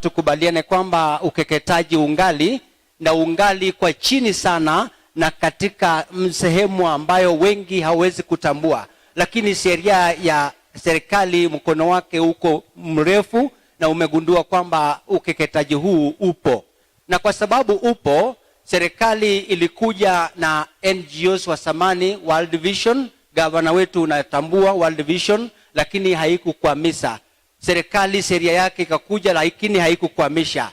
tukubaliane kwamba ukeketaji ungali kwa chini sana, na katika sehemu ambayo wengi hawezi kutambua, lakini sheria ya serikali mkono wake uko mrefu na umegundua kwamba ukeketaji huu upo. Na kwa sababu upo, serikali ilikuja na NGOs wa samani, World Vision, gavana wetu unatambua World Vision, lakini haikukwamisha. Serikali sheria yake ikakuja, lakini haikukwamisha.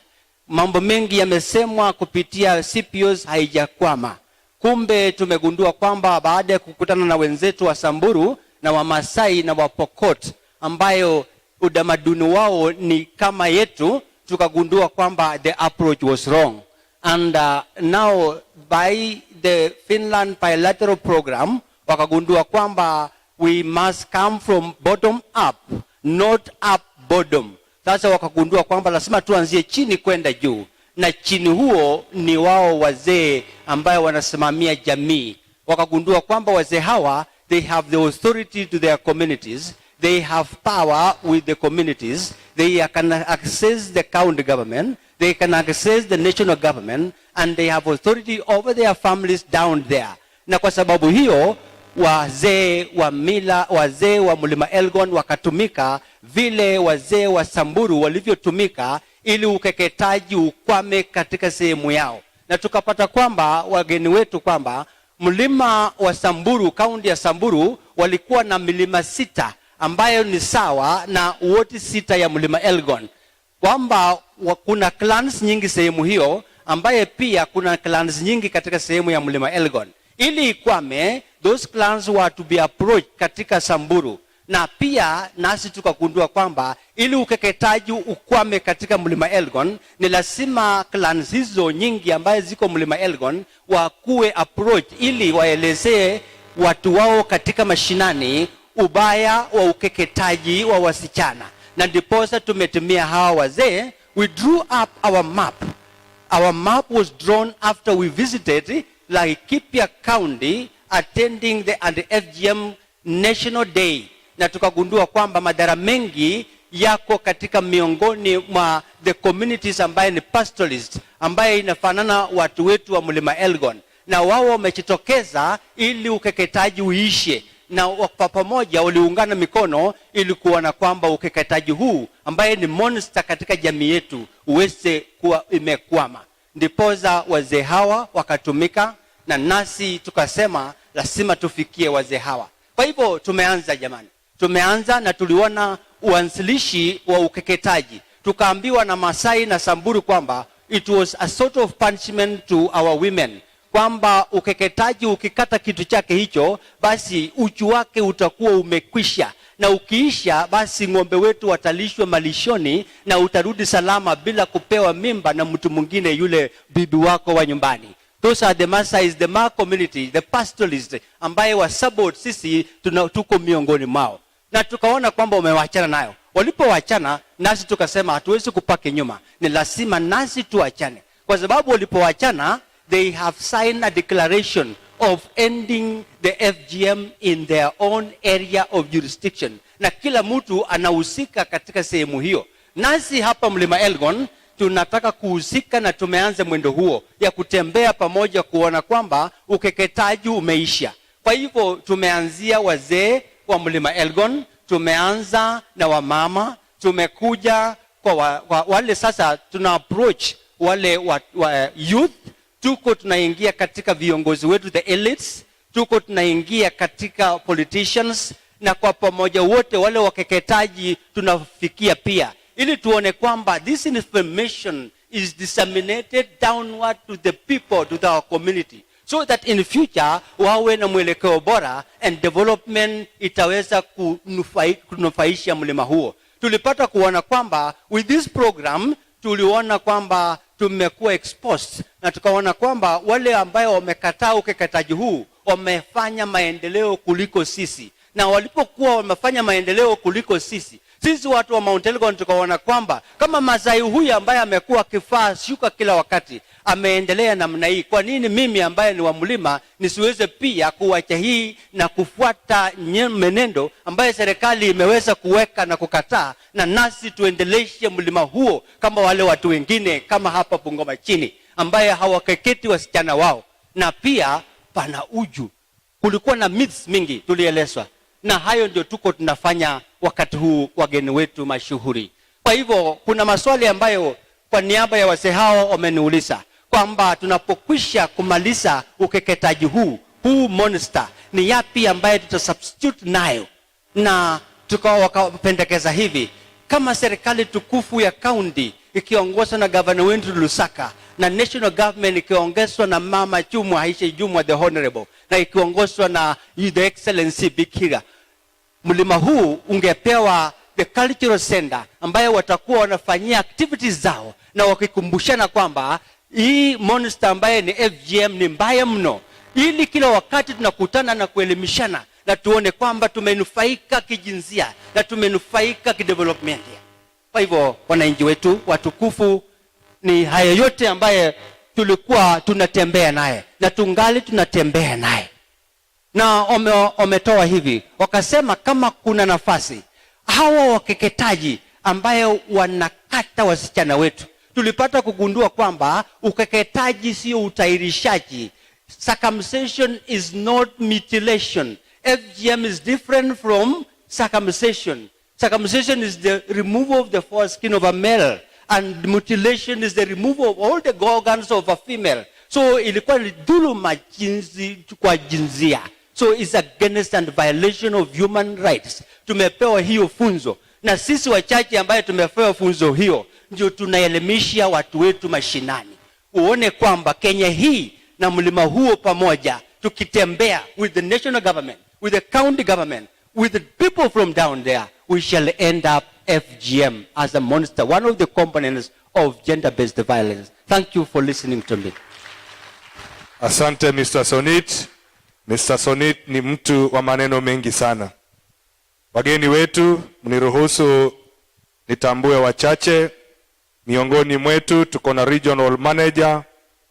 Mambo mengi yamesemwa kupitia CPOs, haijakwama. Kumbe tumegundua kwamba baada ya kukutana na wenzetu wa Samburu na wa Masai na wa Pokot ambayo utamaduni wao ni kama yetu, tukagundua kwamba the approach was wrong. And now by the Finland Bilateral program, wakagundua kwamba we must come from bottom up, not up bottom. Sasa wakagundua kwamba lazima tuanzie chini kwenda juu, na chini huo ni wao wazee ambayo wanasimamia jamii. Wakagundua kwamba wazee hawa, they have the authority to their communities, they have power with the communities, they can access the county government, they can access the national government, and they have authority over their families down there. Na kwa sababu hiyo, wazee wa mila, wazee wa Mlima Elgon wakatumika vile wazee wa Samburu walivyotumika ili ukeketaji ukwame katika sehemu yao. Na tukapata kwamba wageni wetu kwamba mlima wa Samburu, kaunti ya Samburu, walikuwa na milima 6 ambayo ni sawa na woti 6 ya Mlima Elgon. Kwamba kuna clans nyingi sehemu hiyo, ambaye pia kuna clans nyingi katika sehemu ya Mlima Elgon. Ili ikwame, those clans were to be approached katika Samburu. Na pia nasi tukagundua kwamba ili ukeketaji ukwame katika Mlima Elgon, ni lazima clans hizo nyingi ambaye ziko Mlima Elgon wakuwe approach ili waelezee watu wao katika mashinani ubaya wa ukeketaji wa wasichana. Na ndiposa tumetumia hawa wazee. We drew up our map. Our map was drawn after we visited Laikipia County attending the FGM National Day. Na tukagundua kwamba madhara mengi yako katika miongoni mwa the communities ambaye ni pastoralist, ambaye inafanana watu wetu wa Mlima Elgon. Na wao wamejitokeza ili ukeketaji uishe. Na kwa pamoja waliungana mikono ili kuona kwamba ukeketaji huu ambaye ni monster katika jamii yetu uweze kuwa imekwama. Ndipoza wazee hawa wakatumika, na nasi tukasema lazima tufikie wazee hawa. Kwa hivyo tumeanza jamani. Tumeanza na tuliona uanzilishi wa ukeketaji. Tukaambiwa na Masai na Samburu kwamba it was a sort of punishment to our women. Kwamba ukeketaji ukikata kitu chake hicho, basi uchu wake utakuwa umekwisha. Na ukiisha, basi ng'ombe wetu watalishwa malishoni na utarudi salama bila kupewa mimba na mtu mwingine yule bibi wako wa nyumbani. Those are the Masais, the Ma community, the pastoralists ambaye wa support sisi tuko miongoni mwao. Na tukaona kwamba umewachana nayo. Walipowachana, nasi tukasema hatuwezi kupaki nyuma. Ni lazima nasi tuachane. Kwa sababu walipowachana, they have signed a declaration of ending the FGM in their own area of jurisdiction. Na kila mtu anahusika katika sehemu hiyo. Nasi hapa Mlima Elgon tunataka kuhusika, na tumeanza mwendo huo ya kutembea pamoja kuona kwamba ukeketaji umeisha. Kwa hivyo tumeanzia wazee wa Mlima Elgon, tumeanza na wamama, tumekuja kwa wale sasa tuna approach wale youth, tuko tunaingia katika viongozi wetu the elites, tuko tunaingia katika politicians, na kwa pamoja wote wale wakeketaji tunafikia pia, ili tuone kwamba this information is disseminated downward to the people, to our community, so that in the future wawe na mwelekeo bora and development itaweza kunufaisha mlima huo. Tulipata kuona kwamba with this program tuliona kwamba tumekuwa exposed, na tukaona kwamba wale ambao wamekataa ukeketaji huu wamefanya maendeleo kuliko sisi. Na walipokuwa wamefanya maendeleo kuliko sisi, Sisi watu wa Mount Elgon tukaona kwamba kama Masai huyu ambaye amekuwa kifaa shuka kila wakati ameendelea namna hii, kwa nini mimi ambaye ni wa mlima nisiweze pia kuacha hii na kufuata menendo ambaye serikali imeweza kuweka na kukataa, na nasi tuendeleshe mlima huo kama wale watu wengine kama hapa Bungoma chini ambaye hawakeketi wasichana wao. Na pia pana uju, kulikuwa na myths mingi tulielezwa, na hayo ndio tuko tunafanya wakati huu wageni wetu mashuhuri. Kwa hivyo kuna maswali ambayo kwa niaba ya wazee hao wameniuliza kwamba tunapokwisha kumaliza ukeketaji huu monster ni yapi ambaye tutasubstitute nayo, na wakapendekeza hivi kama serikali tukufu ya county ikiongozwa na governor wetu Lusaka na national government ikiongozwa na mama Jumwa, Aisha Jumwa the honorable, na ikiongozwa na the excellency Bikira, mlima huu ungepewa the cultural center ambayo watakuwa wanafanyia activities zao na wakikumbushana kwamba hii monster ambaye ni FGM ni mbaya mno, ili kila wakati tunakutana na kuelimishana na tuone kwamba tumenufaika kijinsia na tumenufaika kidevelopment. Kwa hivyo wananchi wetu watukufu, ni haya yote ambaye tulikuwa tunatembea naye na tungali tunatembea naye, na wametoa hivi wakasema kama kuna nafasi hawa wakeketaji ambayo wanakata wasichana wetu. Tulipata kugundua kwamba ukeketaji sio utairishaji. Circumcision is not mutilation. FGM is different from circumcision. Circumcision is the removal of the foreskin of a male, and mutilation is the removal of all the organs of a female. So ilikuwa ni dhuluma kwa jinsia. So it's against and violation of human rights. Tumepewa hiyo funzo, na sisi wachache ambaye tumepewa funzo hiyo ndio tunaelimisha watu wetu mashinani, uone kwamba Kenya hii na mlima huo pamoja tukitembea with the national government, with the county government, with the people from down there, we shall end up FGM as a monster, one of the components of gender-based violence. Thank you for listening to me. Asante Mr. Sonit. Mr. Sonit ni mtu wa maneno mengi sana. Wageni wetu, mniruhusu nitambue wachache. Miongoni mwetu tuko na Regional Manager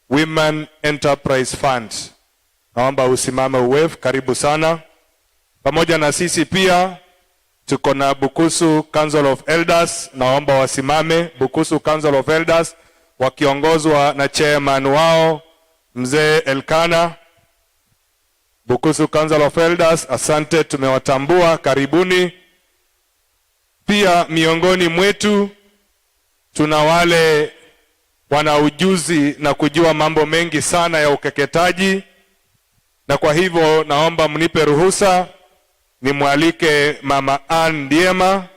Women Enterprise Fund. Naomba usimame uwave, karibu sana. Pamoja na sisi pia tuko na Bukusu Council of Elders, naomba wasimame. Bukusu Council of Elders wakiongozwa na chairman wao Mzee Elkana. Bukusu Council of Elders, asante, tumewatambua, karibuni. Pia miongoni mwetu tuna wale wana ujuzi na kujua mambo mengi sana ya ukeketaji, na kwa hivyo naomba mnipe ruhusa nimwalike Mama Ann Ndiema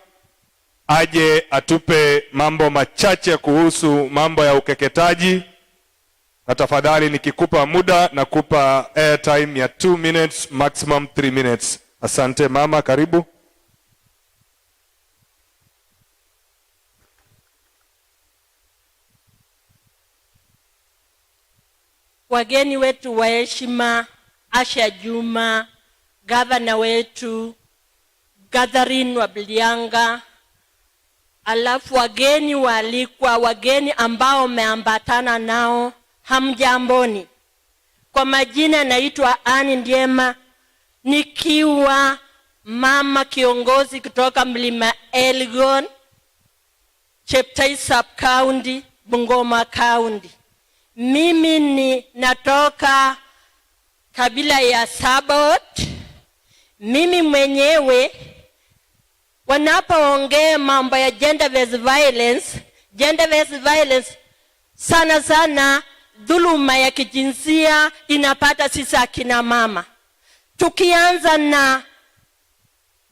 aje atupe mambo machache kuhusu mambo ya ukeketaji. Na tafadhali nikikupa muda na kupa airtime ya 2 minutes, maximum 3 minutes. Asante mama, karibu. Wageni wetu wa heshima, Aisha Juma, gavana wetu, Catherine wa Bilianga, alafu wageni waalikwa, wageni ambao meambatana nao, hamjamboni. Kwa majina naitwa Ann Ndiema, nikiwa mama kiongozi kutoka Mlima Elgon, Cheptai Sub County, Bungoma County. Mimi ni natoka kabila ya Sabot. Mimi mwenyewe wanapoongea mambo ya gender-based violence sana sana dhuluma ya kijinsia inapata sisi akina mama. Tukianza na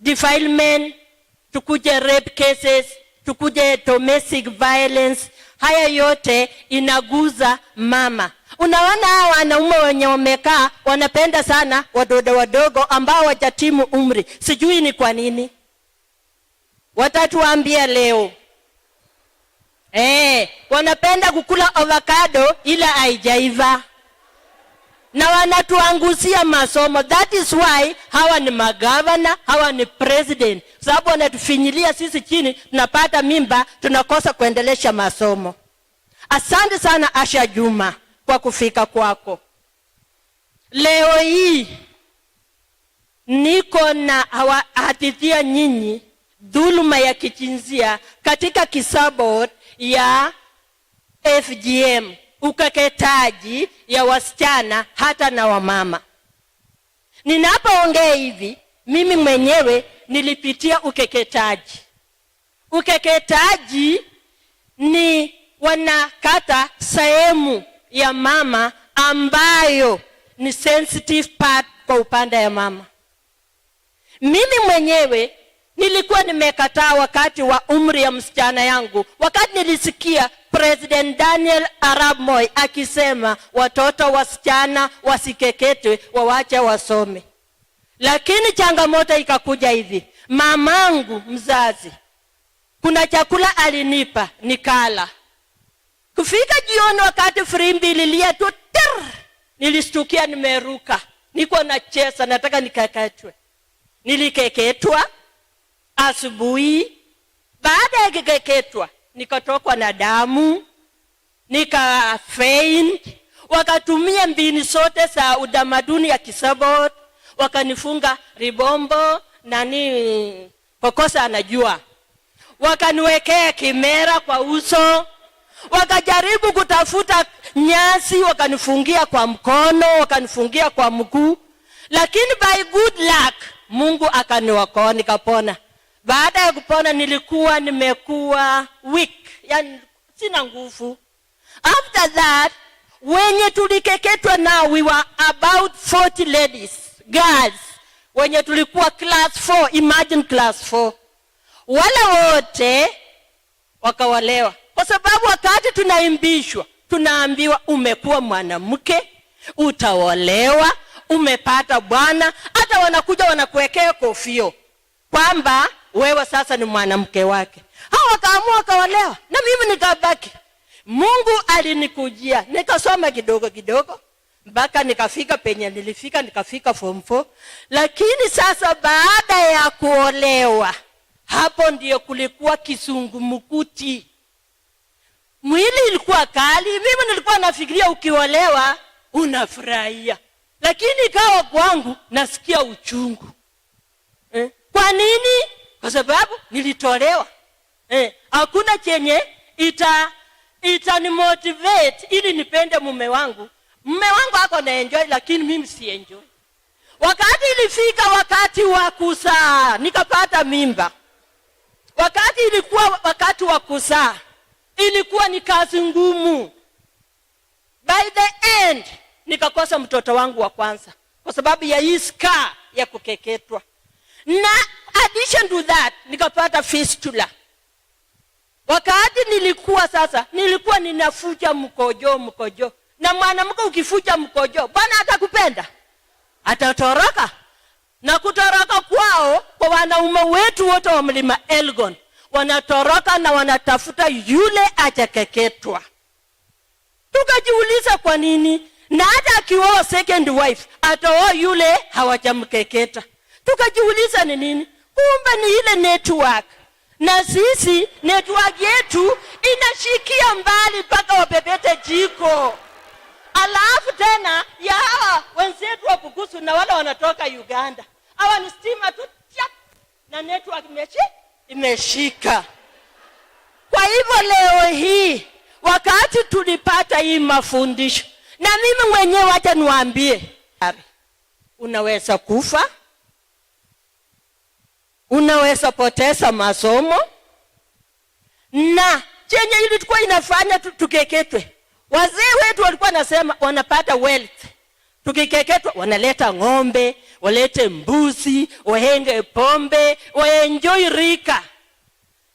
defilement, tukuje rape cases, tukuje domestic violence, haya yote inaguza mama. Unaona hawa wanaume wenye wamekaa wanapenda sana wadogo wadogo ambao wajatimu umri. Sijui ni kwa nini. Watatuambia leo. Wanapenda kukula avocado ila haijaiva. Na wanatuangusia masomo. That is why hawa ni magavana, hawa ni president. sababu wanatufinyilia sisi chini, tunapata mimba, tunakosa kuendelesha masomo. Asante sana Aisha Juma kwa kufika kwako. Leo hii niko na hadithia nyinyi dhuluma ya kijinsia katika kisabot ya FGM, ukeketaji ya wasichana hata na wamama. Ninapoongea hivi, mimi mwenyewe nilipitia ukeketaji. Ukeketaji ni wanakata sehemu ya mama ambayo ni sensitive part kwa upande ya mama. Mimi mwenyewe nilikuwa nimekataa wakati wa umri ya msichana yangu, wakati nilisikia President Daniel Arap Moi akisema watoto wasichana wasikeketwe, wawache wasome. Lakini changamoto ikakuja hivi, mamangu mzazi kuna chakula alinipa nikala. Kufika jioni wakati firimbi ililia tu, nilistukia nimeruka, niko na chesa, nataka nikaketwe. Nilikeketwa asubuhi. Baada ya kukeketwa nikatokwa na damu, nika faint. Wakatumia mbinu zote za utamaduni ya Kisabot, wakanifunga ribombo nani kokosa anajua, wakaniwekea kimera kwa uso, wakajaribu kutafuta nyasi, wakanifungia kwa mkono, wakanifungia kwa mguu. Lakini by good luck Mungu akaniokoa, nikapona. Baada ya kupona nilikuwa nimekuwa weak, yani sina nguvu. After that, wenye tulikeketwa now, we were about 40 ladies, girls, wenye tulikuwa class 4, imagine class 4. Wale wote wakawalewa, kwa sababu wakati tunaimbishwa, tunaambiwa umekuwa mwanamke, utaolewa, umepata bwana. Hata wanakuja wanakuwekea kofio kwamba wewe sasa ni mwanamke wake. Hao wakaamua wakawalewa, na mimi nikabaki. Mungu alinikujia, nikasoma kidogo kidogo mpaka nikafika penye nilifika, nikafika form 4. Lakini sasa baada ya kuolewa, hapo ndiyo kulikuwa kisungumukuti. Mwili ilikuwa kali. Mimi nilikuwa nafikiria ukiolewa unafurahia, lakini ikawa kwangu nasikia uchungu. Kwa nini? Kwa sababu nilitolewa. Hakuna chenye itani motivate ili nipende mume wangu. Mume wangu hako na enjoy, lakini mimi si enjoy. Wakati ilifika wakati wa kuzaa, nikapata mimba. Wakati ilikuwa wakati wa kuzaa, ilikuwa ni kazi ngumu. By the end nikakosa mtoto wangu wa kwanza kwa sababu ya hii scar ya kukeketwa. Na addition to that, nikapata fistula. Wakati nilikuwa ninafuja mkojo. Na mwanamke ukifuja mkojo, bwana atakupenda? Atatoroka. Na kutoroka kwao, kwa wanaume wetu wote wa mlima Elgon, wanatoroka na wanatafuta yule atakeketwa. Tukajiuliza kwa nini? Na hata akiwa second wife, ataoa yule hawajamkeketa. Tukajiuliza ni nini? Kumbe ni ile network. Na sisi network yetu inashikia mbali mpaka wapepete jiko. Alafu tena ya hawa wenzetu wa Bukusu na wale wanatoka Uganda, hawa ni stima tu chap, na network imeshika. Kwa hivyo leo hii wakati tulipata hii mafundisho, na mimi mwenyewe acha niwaambie, unaweza kufa, unaweza poteza masomo. Na chenye ili tulikuwa inafanya tukeketwe, wazee wetu walikuwa nasema wanapata wealth. Tukikeketwa wanaleta ng'ombe, walete mbuzi, wahenge pombe, waenjoy rika.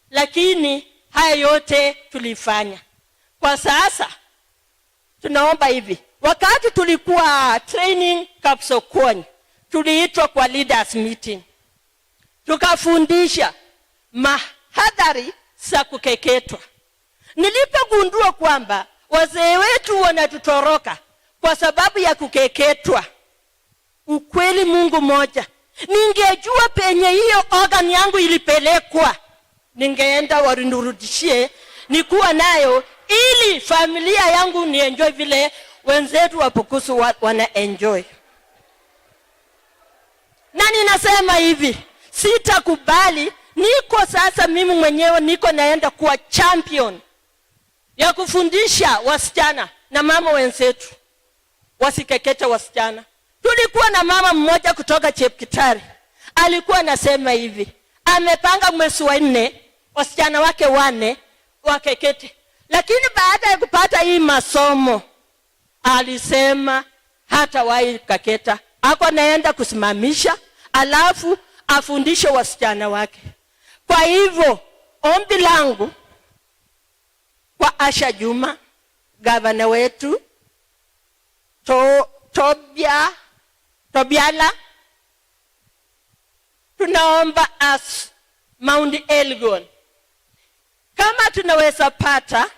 Lakini haya yote tulifanya. Kwa sasa tunaomba hivi, wakati tulikuwa training Kapsokoni, tuliitwa kwa leaders meeting. Tukafundisha mahadhari za kukeketwa. Nilipogundua kwamba wazee wetu wanatutoroka kwa sababu ya kukeketwa, ukweli Mungu moja, Ningejua penye hiyo organ yangu ilipelekwa, ningeenda warinurudishie nikuwa nayo, ili familia yangu ni enjoy vile wenzetu wa Bukusu wana enjoy. Na ninasema hivi, sitakubali. Niko sasa mimi mwenyewe niko naenda kuwa champion ya kufundisha wasichana na mama wenzetu wasikeketa wasichana. Tulikuwa na mama mmoja kutoka Chepkitari, alikuwa anasema hivi, amepanga mwezi wa 4 wasichana wake 4 wakekete. Lakini baada ya kupata hii masomo, alisema hata wahi kaketa, ako naenda kusimamisha alafu afundishe wasichana wake. Kwa hivyo ombi langu kwa Aisha Juma, gavana wetu Tobiala, tunaomba as Mount Elgon, kama tunaweza pata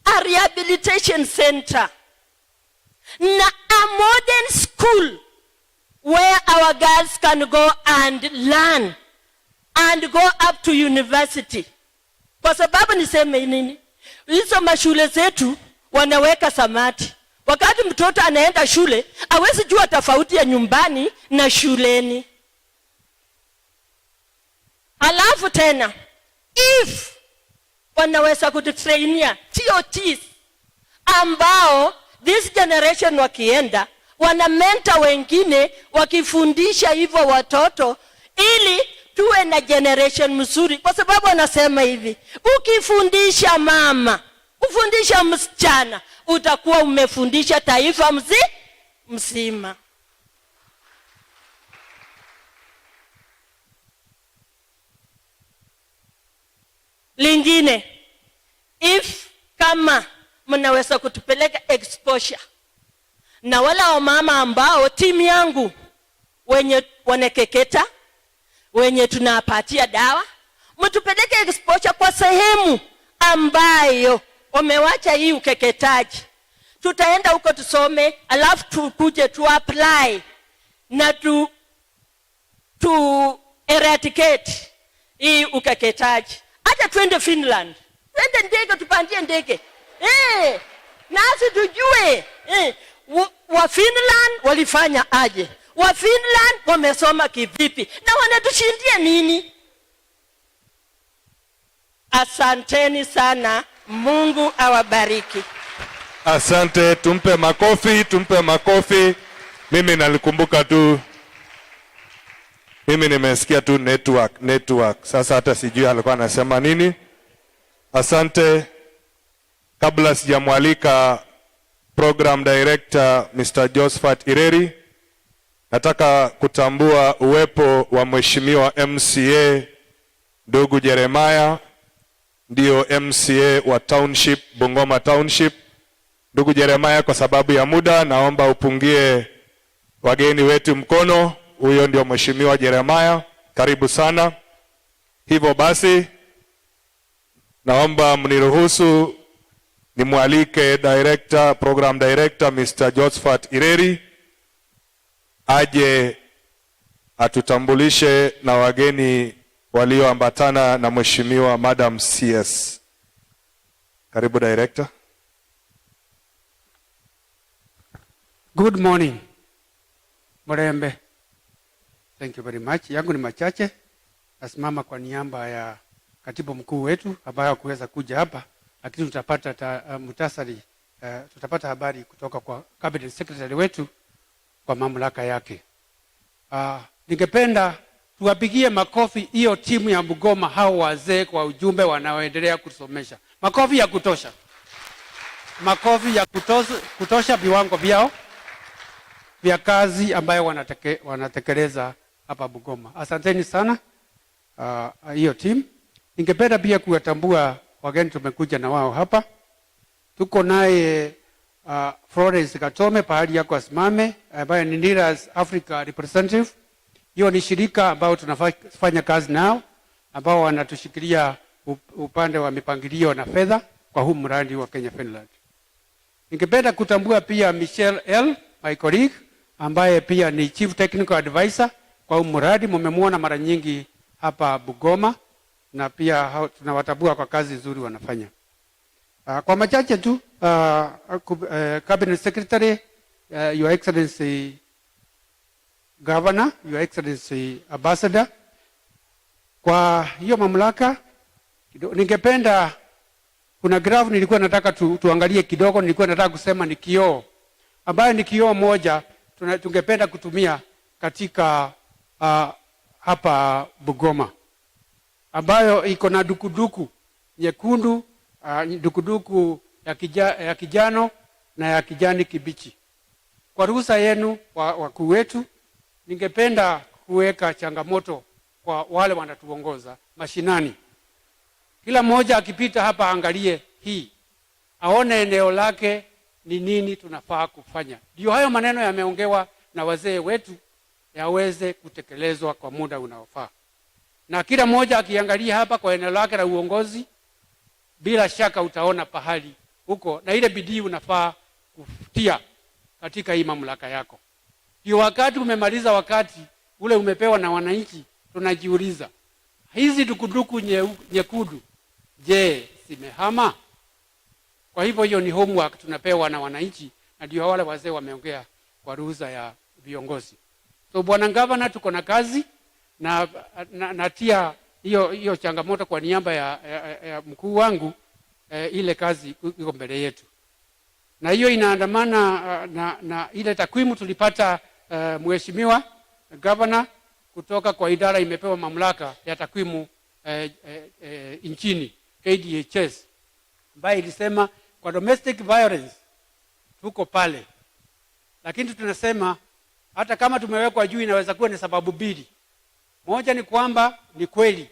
a rehabilitation center na a modern school where our girls can go and learn and go up to university. Kwa sababu niseme nini? Hizo mashule zetu wanaweka samati. Wakati mtoto anaenda shule, hawezi jua tofauti ya nyumbani na shuleni. Alafu tena, if wanaweza kututrainia TOTs ambao this generation wakienda wana mentor wengine wakifundisha hivyo watoto, ili tuwe na generation mzuri. Kwa sababu anasema hivi, ukifundisha mama, ufundisha msichana, utakuwa umefundisha taifa mzima. Lingine, if kama mnaweza kutupeleka exposure na wala wamama ambao timu yangu wenye wanekeketa, wenye tunapatia dawa, mtupeleke exposure kwa sehemu ambayo wamewacha hii ukeketaji. Tutaenda huko tusome, alafu tukuje tu apply na tu eradicate hii ukeketaji. Hata twende Finland, twende ndege, tupandie ndege, nasi tujue wa Finland walifanya aje, wa Finland wamesoma kivipi, na wanatushindia nini. Asanteni sana, Mungu awabariki. Asante, tumpe makofi. Mimi nalikumbuka tu, mimi nimesikia tu network. Sasa hata sijui alikuwa anasema nini. Asante. Kabla sijamwalika Program Director Mr. Josephat Ireri, nataka kutambua uwepo wa Mheshimiwa MCA ndugu Jeremiah, ndio MCA wa Township, Bungoma Township. Ndugu Jeremiah, kwa sababu ya muda naomba upungie wageni wetu mkono. Huyo ndio Mheshimiwa Jeremiah, karibu sana. Hivyo basi naomba mniruhusu nimwalike Program Director Mr. Josephat Ireri aje atutambulishe na wageni walioambatana na Mheshimiwa Madam CS. Karibu Director. Good morning. Mrembe. Thank you very much. Yangu ni machache. Nasimama kwa niaba ya katibu mkuu wetu ambaye hakuweza kuja hapa, lakini tutapata muhtasari, tutapata habari kutoka kwa cabinet secretary wetu kwa mamlaka yake. Ningependa tuwapigie makofi hiyo timu ya Bungoma, hao wazee kwa ujumbe wanaoendelea kusomesha. Makofi ya kutosha. Makofi ya kutosha viwango vyao vya kazi ambayo wanatekeleza hapa Bungoma. Asanteni sana hiyo team. Ningependa pia kuwatambua wageni tumekuja na wao hapa. Tuko naye Florence Katome pahali yako asimame, ambaye ni NIRA's Africa representative. Hiyo ni shirika ambao tunafanya kazi nao, ambao wanatushikilia upande wa mipangilio na fedha kwa huu mradi wa Kenya Finland. Ningependa kutambua pia Michelle L, my colleague, ambaye pia ni Chief Technical Advisor kwa mradi. Mmemwona mara nyingi hapa Bungoma na pia tunawatambua kwa kazi nzuri wanafanya. Kwa machache tu, Cabinet Secretary, Your Excellency Governor, Your Excellency Ambassador, kwa hiyo mamlaka ningependa, kuna graph nilikuwa nataka tuangalie kidogo. Nilikuwa nataka kusema ni kioo, ambayo ni kioo moja tungependa kutumia katika hapa Bungoma, ambayo iko na dukuduku nyekundu, dukuduku ya kijano na ya kijani kibichi. Kwa ruhusa yenu wakuu wetu, ningependa kuweka changamoto kwa wale wanatuongoza mashinani. Kila mmoja akipita hapa angalie hii, aone eneo lake ni nini tunafaa kufanya. Ndio hayo maneno yameongewa na wazee wetu yaweze kutekelezwa kwa muda unaofaa. Na kila mmoja akiangalia hapa kwa eneo lake la uongozi, bila shaka utaona pahali huko na ile bidii unafaa kutia katika hii mamlaka yako. Ndio wakati umemaliza wakati ule umepewa na wananchi, tunajiuliza hizi dukuduku nyekundu, je, zimehama? Kwa hivyo hiyo ni homework tunapewa na wananchi, na ndio wale wazee wameongea kwa ruhusa ya viongozi. So Bwana Gavana, tuko na kazi na natia hiyo changamoto kwa niaba ya mkuu wangu. Ile kazi iko mbele yetu, na hiyo inaandamana na ile takwimu tulipata. Mheshimiwa Gavana, kutoka kwa idara imepewa mamlaka ya takwimu nchini KDHS, ambayo ilisema kwa domestic violence tuko pale, lakini tunasema hata kama tumewekwa juu inaweza kuwa ni sababu mbili. Moja ni kwamba ni kweli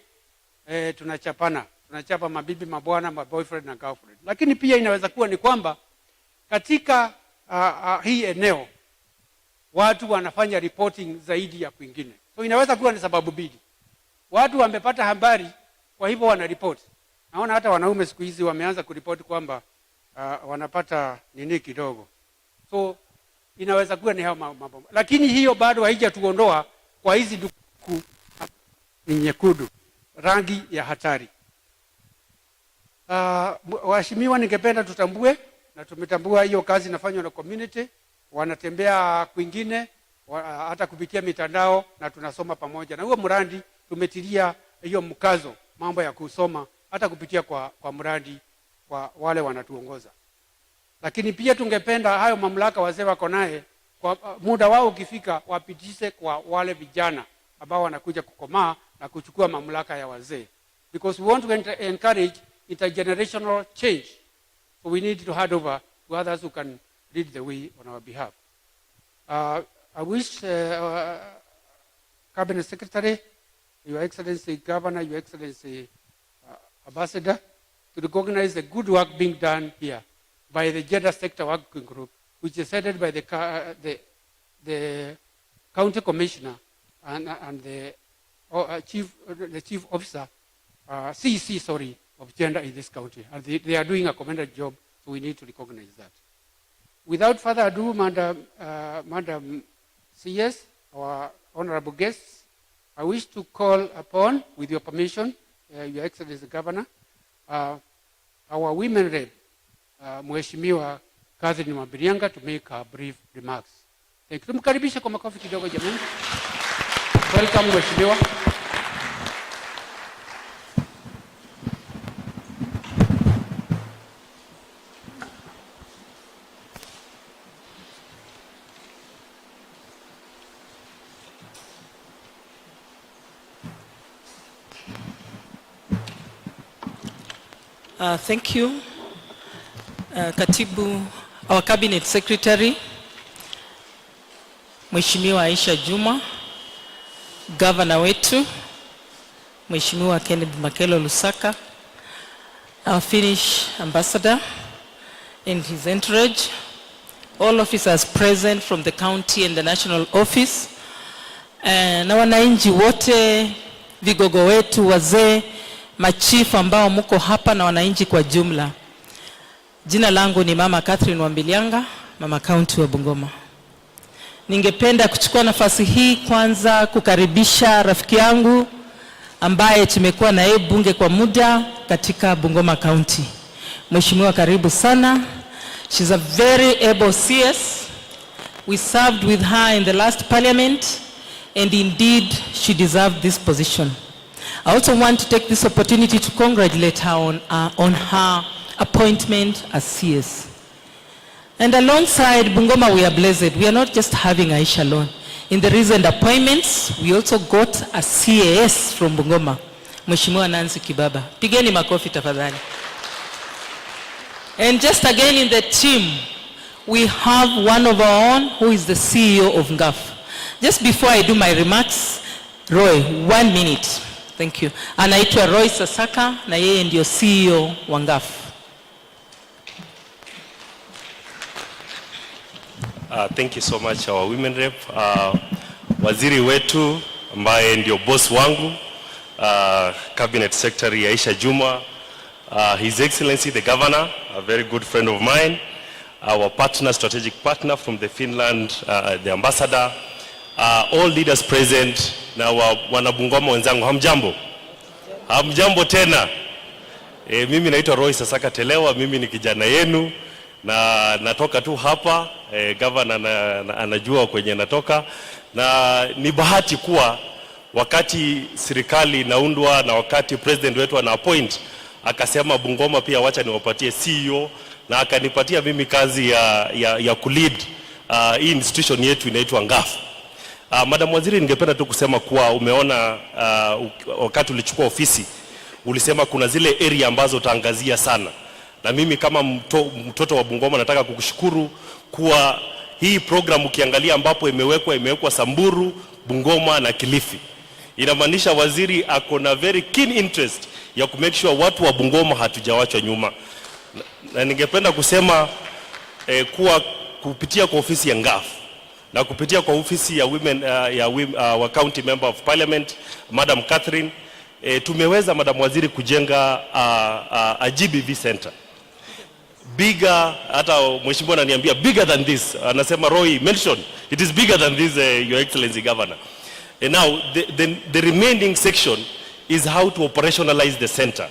tunachapa mabibi, mabwana, maboyfriend na girlfriend, lakini pia inaweza kuwa ni kwamba katika hii eneo watu wanafanya reporting zaidi ya kwingine. So inaweza kuwa ni sababu mbili. Watu wamepata habari, kwa hivyo wanaripoti. Naona hata wanaume siku hizi wameanza kuripoti kwamba wanapata nini kidogo. So inaweza kuwa ni hao mambo. Lakini hiyo bado haijatuondoa kwa hizi duku ni nyekundu, rangi ya hatari. Waheshimiwa, ningependa tutambue, na tumetambua hiyo kazi inafanywa na community, wanatembea kwingine hata kupitia mitandao na tunasoma pamoja. Na huo mradi tumetilia hiyo mkazo, mambo ya kusoma hata kupitia kwa mradi kwa wale wanatuongoza. Lakini pia tungependa hayo mamlaka wazee wako naye, kwa muda wao ukifika wapitishe kwa wale vijana ambao wanakuja kukomaa na kuchukua mamlaka ya wazee, because we want to encourage intergenerational change. So we need to hand over to others who can lead the way on our behalf. I wish Cabinet Secretary, Your Excellency Governor, Your Excellency Ambassador, to recognize the good work being done here by the Gender Sector Working Group, which is headed by the County Commissioner and the Chief Officer, CEC, of Gender in this county. And they are doing a commendable job, so we need to recognize that. Without further ado, Madam CS, our honorable guests, I wish to call upon, with your permission, Your Excellency Governor, our women rep, Mheshimiwa Catherine Mabirianga, to make her brief remarks. Thank you. Tumkaribisha kwa makofi kidogo jamani. Welcome Mheshimiwa. Thank you, Katibu, our Cabinet Secretary, Mheshimiwa Aisha Jumwa, Governor wetu, Mheshimiwa Kenneth Makelo Lusaka, our Finnish Ambassador and his entourage, all officers present from the county and the national office, na wananchi wote, vigogo wetu, wazee, machifu ambao mko hapa na wananchi kwa jumla. Jina langu ni Mama Catherine Mabirianga, Mama County wa Bungoma. Ningependa kuchukua nafasi hii kwanza kukaribisha rafiki yangu ambaye tumekuwa na yeye bunge kwa muda katika Bungoma County. Mheshimiwa, karibu sana. She's a very able CS. We served with her in the last parliament and indeed she deserved this position. I also want to take this opportunity to congratulate her on her appointment as CS. And alongside Bungoma, we are blessed. We are not just having Aisha alone. In the recent appointments, we also got a CAS from Bungoma, Mheshimiwa Nancy Kibaba. Pigeni makofi tafadhali. And just again in the team, we have one of our own who is the CEO of NGAF. Just before I do my remarks, Roy, 1 minute. Thank you. Anaitwa Roy Sasaka na yeye ndio CEO wa NGAF. Thank you so much our women rep. Waziri wetu ambaye ndio boss wangu, Cabinet Secretary Aisha Jumwa, His Excellency the Governor, a very good friend of mine, our partner, strategic partner from the Finland, the Ambassador, all leaders present, na wana Bungoma wenzangu, hamjambo? Hamjambo tena. Mimi naitwa Roy Sasaka Telewa, mimi ni kijana yenu na natoka tu hapa, governor anajua kwenye natoka, na ni bahati kuwa wakati serikali inaundwa na wakati president wetu ana appoint akasema Bungoma pia wacha niwapatie CEO, na akanipatia mimi kazi ya kulead hii institution yetu inaitwa NGAF. Madam Waziri, ningependa tu kusema kuwa umeona wakati ulichukua ofisi ulisema kuna zile area ambazo utaangazia sana, na mimi kama mtoto wa Bungoma nataka kukushukuru kuwa hii program ukiangalia ambapo imewekwa Samburu, Bungoma na Kilifi, inamaanisha waziri ako na very keen interest ya ku make sure watu wa Bungoma hatujawachwa nyuma. Na ningependa kusema kuwa kupitia kwa ofisi ya NGAF na kupitia kwa ofisi ya wa county member of parliament Madam Catherine, tumeweza Madam Waziri kujenga a GBV center bigger, hata mheshimiwa ananiambia bigger than this, anasema Roy mention it is bigger than this, your excellency governor. And now the remaining section is how to operationalize the center,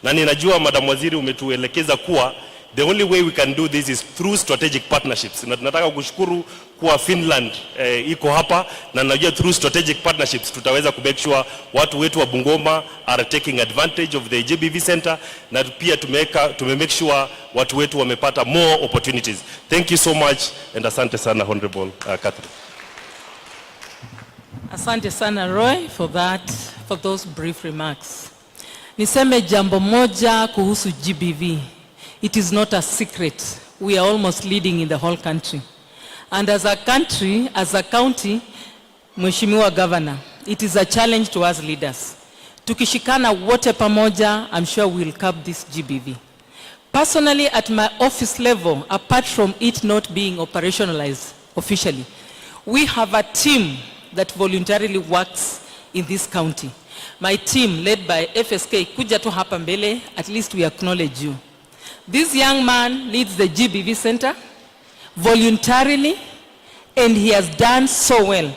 na ninajua Madam Waziri umetuelekeza kuwa the only way we can do this is through strategic partnerships, na tunataka kushukuru kuwa Finland iko hapa, na najua through strategic partnerships tutaweza ku make sure watu wetu wa Bungoma are taking advantage of the GBV center, na pia tume make sure watu wetu wamepata more opportunities. Thank you so much and asante sana Honorable Catherine. Asante sana Roy for those brief remarks. Niseme jambo moja kuhusu GBV. It is not a secret. We are almost leading in the whole country. And as a country, as a county, Mheshimiwa Governor, it is a challenge to us leaders. Tukishikana wote pamoja, I'm sure we'll curb this GBV. Personally, at my office level, apart from it not being operationalized officially, we have a team that voluntarily works in this county. My team, led by FSK, kuja tu hapa mbele, at least we acknowledge you. This young man leads the GBV center voluntarily, and he has done so well.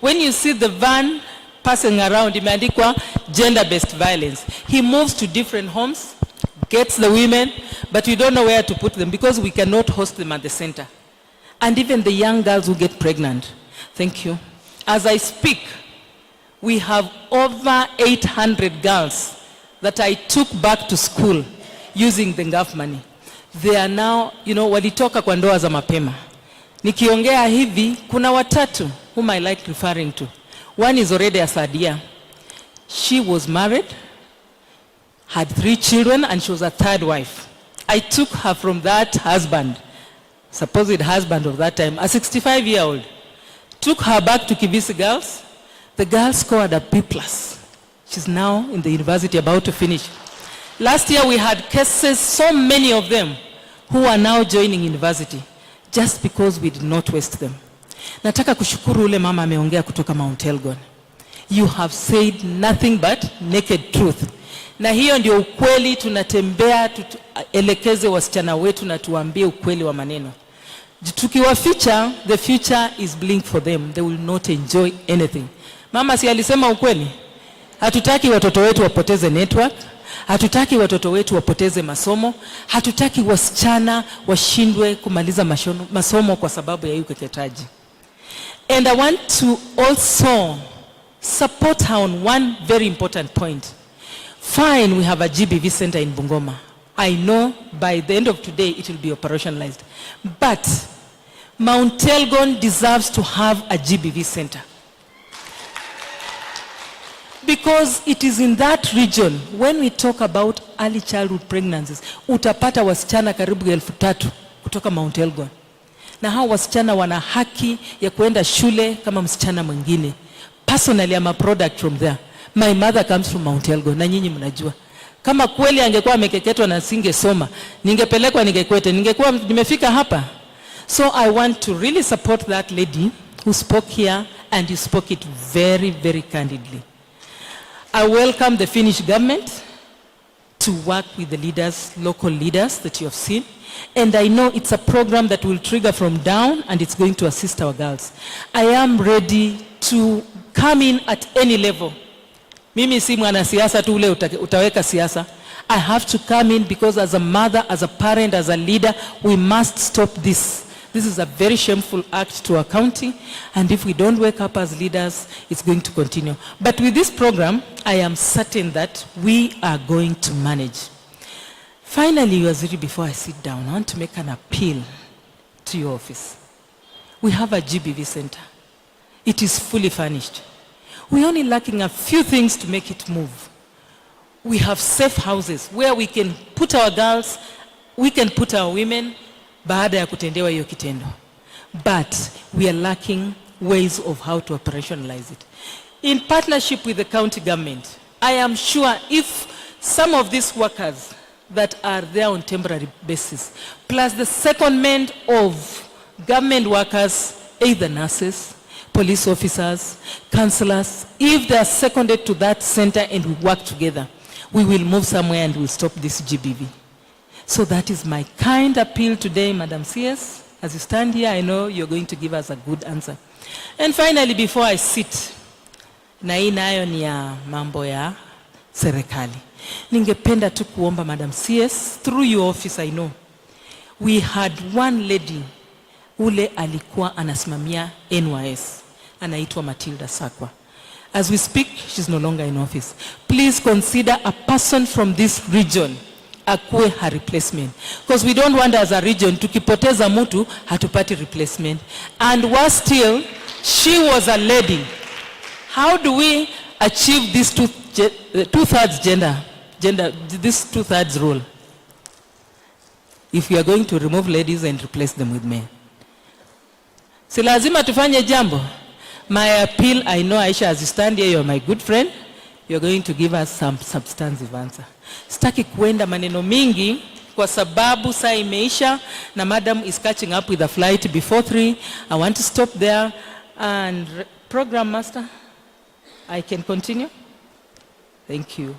When you see the van passing around, imeandikwa gender-based violence. He moves to different homes, gets the women, but we don't know where to put them because we cannot host them at the center. And even the young girls who get pregnant. Thank you. As I speak, we have over 800 girls that I took back to school using the NGAF money. They are now, walitoka kwa ndoa za mapema. Nikiongea hivi, kuna watatu whom I like referring to. One is already a Sadia. She was married, had 3 children, and she was a 3rd wife. I took her from that husband, supposed husband of that time, a 65-year-old. Took her back to Kibisi Girls. The girl scored a B+. She's now in the university about to finish. Last year we had cases, so many of them, who are now joining university just because we did not waste them. Nataka kushukuru ule mama ameongea kutoka Mount Elgon. You have said nothing but naked truth. Na hiyo ndio ukweli tunatembea, elekeze wasichana wetu na tuambie ukweli wa maneno. Tukiwaficha, the future is bleak for them. They will not enjoy anything. Mama si alisema ukweli? Hatutaki watoto wetu wapoteze network, hatutaki watoto wetu wapoteze masomo, hatutaki wasichana washindwe kumaliza masomo kwa sababu ya ukeketaji. And I want to also support her on one very important point. Fine, we have a GBV center in Bungoma. I know by the end of today it will be operationalized. But Mount Elgon deserves to have a GBV center. Because it is in that region, when we talk about early childhood pregnancies, utapata wasichana karibu 3,000 kutoka Mount Elgon. Na hao wasichana wana haki ya kuenda shule kama msichana mwingine. Personally, I'm a product from there. My mother comes from Mount Elgon, na nyinyi mnajua. Kama kweli angekuwa amekeketwa na singesoma, ningepelekwa Ningekwete, ningekuwa nimefika hapa. So I want to really support that lady who spoke here, and you spoke it very, very candidly. I welcome the Finnish government to work with the leaders, local leaders that you have seen. And I know it's a program that will trigger from down, and it's going to assist our girls. I am ready to come in at any level. Mimi si mwana siasa tu ule utaweka siasa. I have to come in because as a mother, as a parent, as a leader, we must stop this. This is a very shameful act to our county, and if we don't wake up as leaders, it's going to continue. But with this program, I am certain that we are going to manage. Finally, Waziri, before I sit down, I want to make an appeal to your office. We have a GBV center. It is fully furnished. We're only lacking a few things to make it move. We have safe houses where we can put our girls, we can put our women, baada ya kutendewa hiyo kitendo. But we are lacking ways of how to operationalize it. In partnership with the county government, I am sure if some of these workers that are there on temporary basis, plus the secondment of government workers, either nurses, police officers, councillors, if they are seconded to that center and we work together, we will move somewhere and we'll stop this GBV. So that is my kind appeal today, Madam CS. As you stand here, I know you're going to give us a good answer. And finally, before I sit, na hii nayo ni ya mambo ya serikali. Ningependa tu kuomba Madam CS, through your office, I know, we had one lady ule alikuwa anasimamia NYS, anaitwa Matilda Sakwa. As we speak, she's no longer in office. Please consider a person from this region akuwe her replacement, because we don't want as a region tukipoteza mtu hatupati replacement. And worse still, she was a lady. How do we achieve this two-thirds gender, this two-thirds rule, if we are going to remove ladies and replace them with men? Si lazima tufanye jambo. My appeal, I know Aisha, as you stand here, you're my good friend. You're going to give us some substantive answer. Sitaki kuenda maneno mingi kwa sababu saa imeisha na madam is catching up with the flight before 3. I want to stop there. And program master, I can continue? Thank you.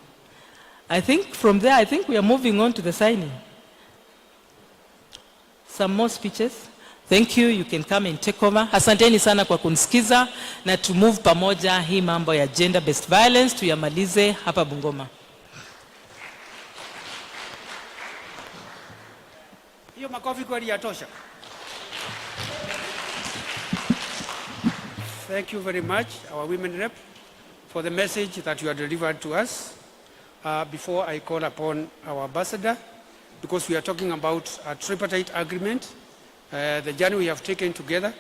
I think from there, I think we are moving on to the signing. Some more speeches. Thank you. You can come and take over. Asanteni sana kwa kunisikiza na to move pamoja hii mambo ya gender based violence tuyamalize hapa Bungoma. Hiyo makofi kweli yatosha. Thank you very much, our women rep, for the message that you have delivered to us. Before I call upon our ambassador, because we are talking about a tripartite agreement, the journey we have taken together,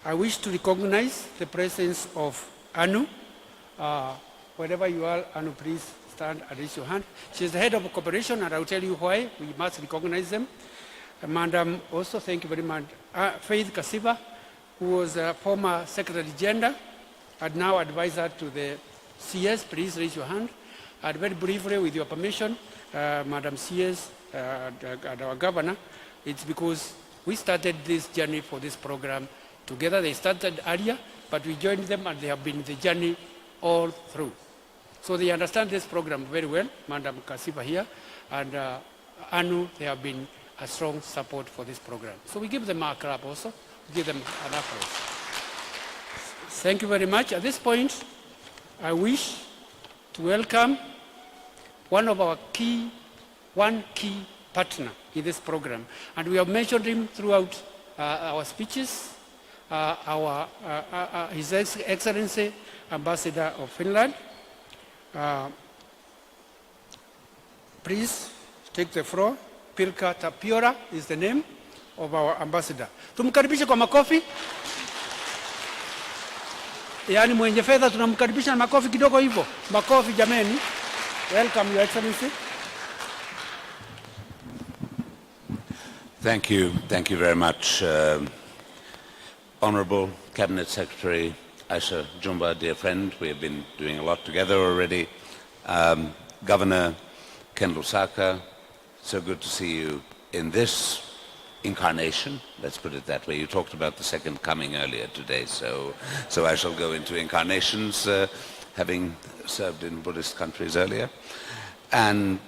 I wish to recognize the presence of Anu. Wherever you are, Anu, please stand and raise your hand. She is the head of cooperation, and I will tell you why we must recognize them. Madam, also thank you very much. Faith Kasiba, who was a former Secretary Gender and now advisor to the CS, please raise your hand. And very briefly, with your permission, Madam CS and our governor, it's because we started this journey for this program together. They started earlier, but we joined them and they have been the journey all through. So they understand this program very well, Madam Kasiba here, and Anu, they have been a strong support for this program. So we give them a clap also. We give them an applause. Thank you very much. At this point, I wish to welcome one of our key partner in this program. And we have mentioned him throughout our speeches, His Excellency, Ambassador of Finland. Please take the floor. Pilka Tapiora is the name of our ambassador. Tumkaribishe kwa makofi. Yaani mwenye fedha tunamkaribisha na makofi kidogo hivyo. Makofi jameni. Welcome, Your Excellency. Thank you very much. Honorable Cabinet Secretary Aisha Jumwa, dear friend, we have been doing a lot together already. Governor Ken Lusaka, so good to see you in this incarnation, let's put it that way. You talked about the second coming earlier today, so I shall go into incarnations, having served in Buddhist countries earlier. And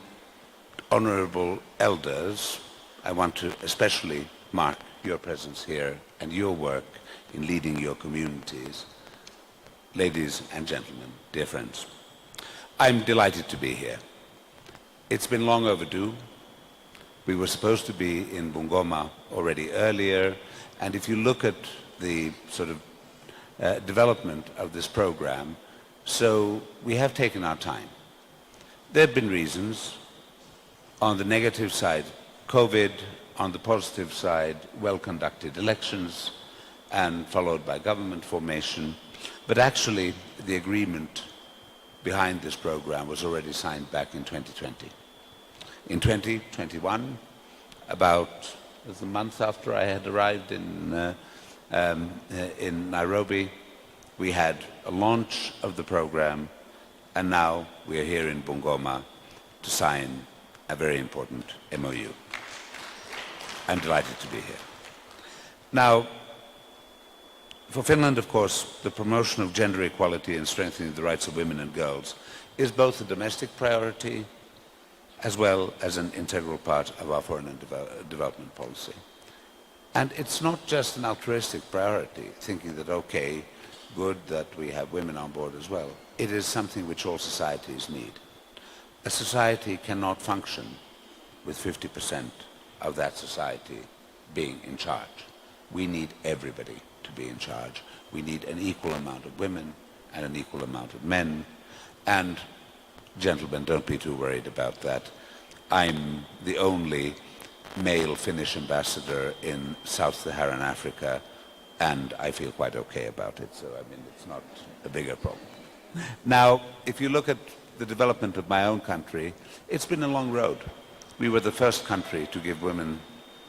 honorable elders, I want to especially mark your presence here and your work in leading your communities. Ladies and gentlemen, dear friends, I'm delighted to be here. It's been long overdue. We were supposed to be in Bungoma already earlier, and if you look at the sort of development of this program, so we have taken our time. There have been reasons. On the negative side, COVID; on the positive side, well-conducted elections, and followed by government formation. But actually, the agreement behind this program was already signed back in 2020. In 2021, about a month after I had arrived in Nairobi, we had a launch of the program, and now we are here in Bungoma to sign a very important MOU. I'm delighted to be here. Now, for Finland, of course, the promotion of gender equality and strengthening the rights of women and girls is both a domestic priority as well as an integral part of our foreign and development policy. And it's not just an altruistic priority, thinking that, okay, good that we have women on board as well. It is something which all societies need. A society cannot function with 50% of that society being in charge. We need everybody to be in charge. We need an equal amount of women and an equal amount of men. And gentlemen, don't be too worried about that. I'm the only male Finnish ambassador in Sub-Saharan Africa, and I feel quite okay about it. So, I mean, it's not a bigger problem. Now, if you look at the development of my own country, it's been a long road. We were the first country to give women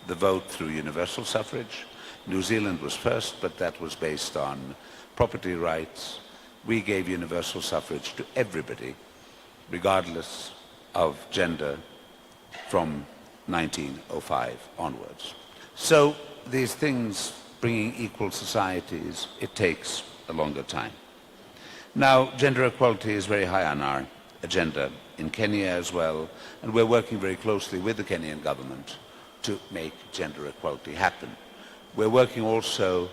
the vote through universal suffrage. New Zealand was first, but that was based on property rights. We gave universal suffrage to everybody, regardless of gender, from 1905 onwards. So these things, bringing equal societies, it takes a longer time. Now, gender equality is very high on our agenda in Kenya as well, and we're working very closely with the Kenyan government to make gender equality happen. We're working also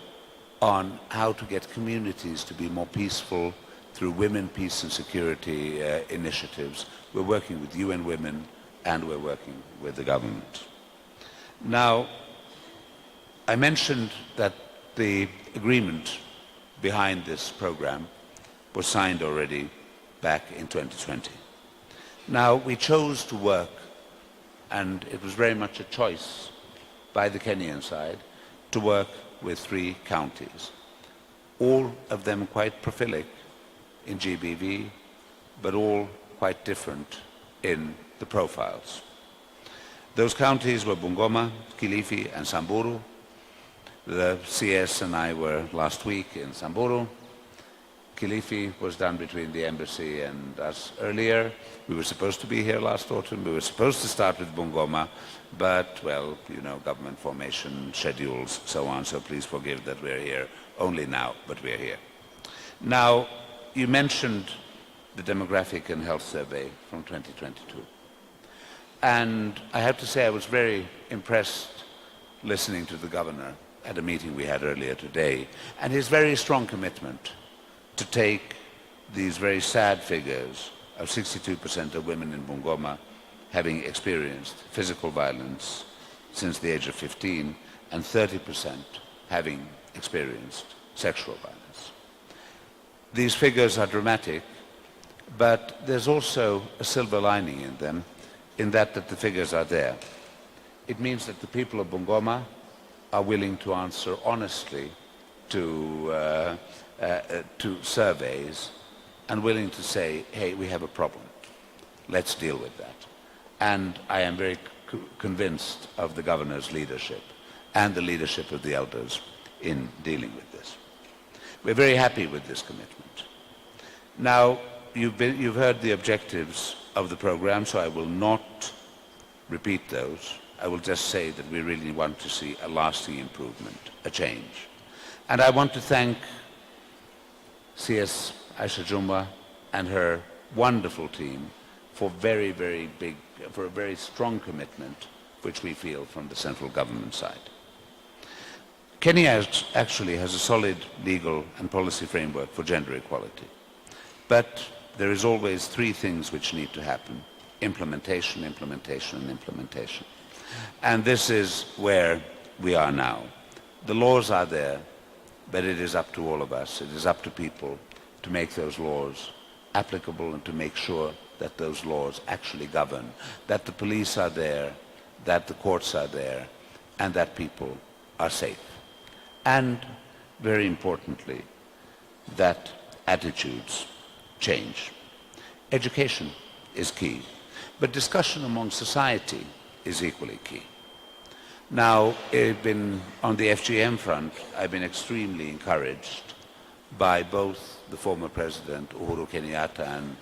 on how to get communities to be more peaceful through women, peace and security initiatives. We're working with UN Women, and we're working with the government. Now, I mentioned that the agreement behind this program was signed already back in 2020. Now, we chose to work, and it was very much a choice by the Kenyan side, to work with 3 counties, all of them quite prolific in GBV, but all quite different in the profiles. Those counties were Bungoma, Kilifi, and Samburu. The CS and I were last week in Samburu. Kilifi was done between the embassy and us earlier. We were supposed to be here last autumn. We were supposed to start with Bungoma, but, well, you know, government formation, schedules, so on, so please forgive that we're here only now, but we're here. Now, you mentioned the demographic and health survey from 2022. And I have to say I was very impressed listening to the governor at a meeting we had earlier today, and his very strong commitment to take these very sad figures of 62% of women in Bungoma having experienced physical violence since the age of 15 and 30% having experienced sexual violence. These figures are dramatic, but there's also a silver lining in them, in that the figures are there. It means that the people of Bungoma are willing to answer honestly to surveys and willing to say, hey, we have a problem. Let's deal with that. And I am very convinced of the governor's leadership and the leadership of the elders in dealing with this. We're very happy with this commitment. Now, you've heard the objectives of the program, so I will not repeat those. I will just say that we really want to see a lasting improvement, a change. And I want to thank CS Aisha Jumwa and her wonderful team for a very strong commitment, which we feel from the central government side. Kenya actually has a solid legal and policy framework for gender equality. But there is always three things which need to happen: implementation, implementation, and implementation. And this is where we are now. The laws are there, but it is up to all of us, it is up to people to make those laws applicable and to make sure that those laws actually govern, that the police are there, that the courts are there, and that people are safe. And very importantly, that attitudes change. Education is key, but discussion among society is equally key. Now, on the FGM front, I've been extremely encouraged by both the former President Uhuru Kenyatta and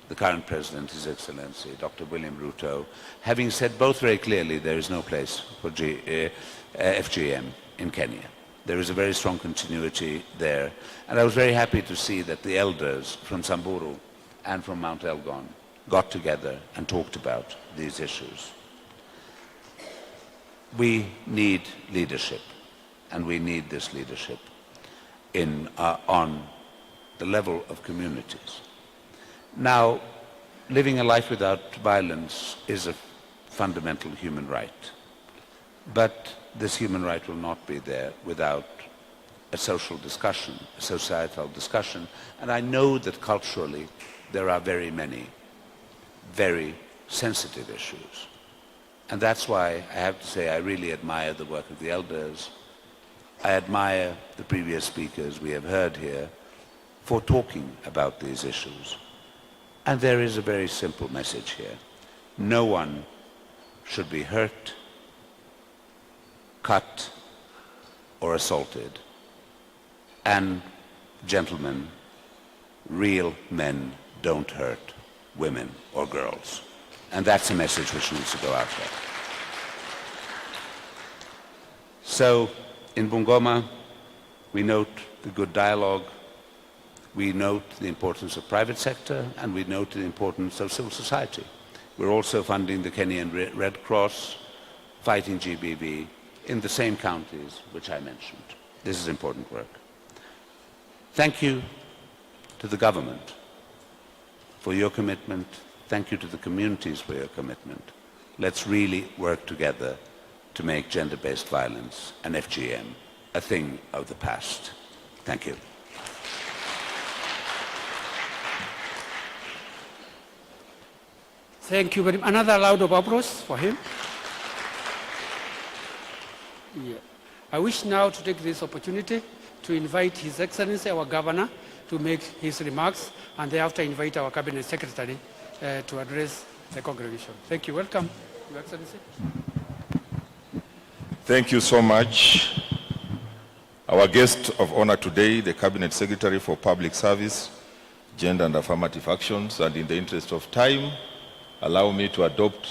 the current President, His Excellency Dr. William Ruto, having said both very clearly there is no place for FGM in Kenya. There is a very strong continuity there, and I was very happy to see that the elders from Samburu and from Mount Elgon got together and talked about these issues. We need leadership, and we need this leadership on the level of communities. Now, living a life without violence is a fundamental human right, but this human right will not be there without a social discussion, a societal discussion, and I know that culturally there are very many very sensitive issues. And that's why I have to say I really admire the work of the elders. I admire the previous speakers we have heard here for talking about these issues. And there is a very simple message here. No one should be hurt, cut, or assaulted. And gentlemen, real men don't hurt women or girls. And that's a message which needs to go out there. So, in Bungoma, we note the good dialogue, we note the importance of private sector, and we note the importance of civil society. We're also funding the Kenyan Red Cross, fighting GBV, in the same counties which I mentioned. This is important work. Thank you to the government for your commitment. Thank you to the communities for your commitment. Let's really work together to make gender-based violence and FGM a thing of the past. Thank you. Thank you very much. Another round of applause for him. Yeah. I wish now to take this opportunity to invite His Excellency, our Governor, to make his remarks, and thereafter invite our Cabinet Secretary to address the congregation. Thank you. Welcome, Your Excellency. Thank you so much. Our guest of honor today, the Cabinet Secretary for Public Service, Gender and Affirmative Actions, and in the interest of time, allow me to adopt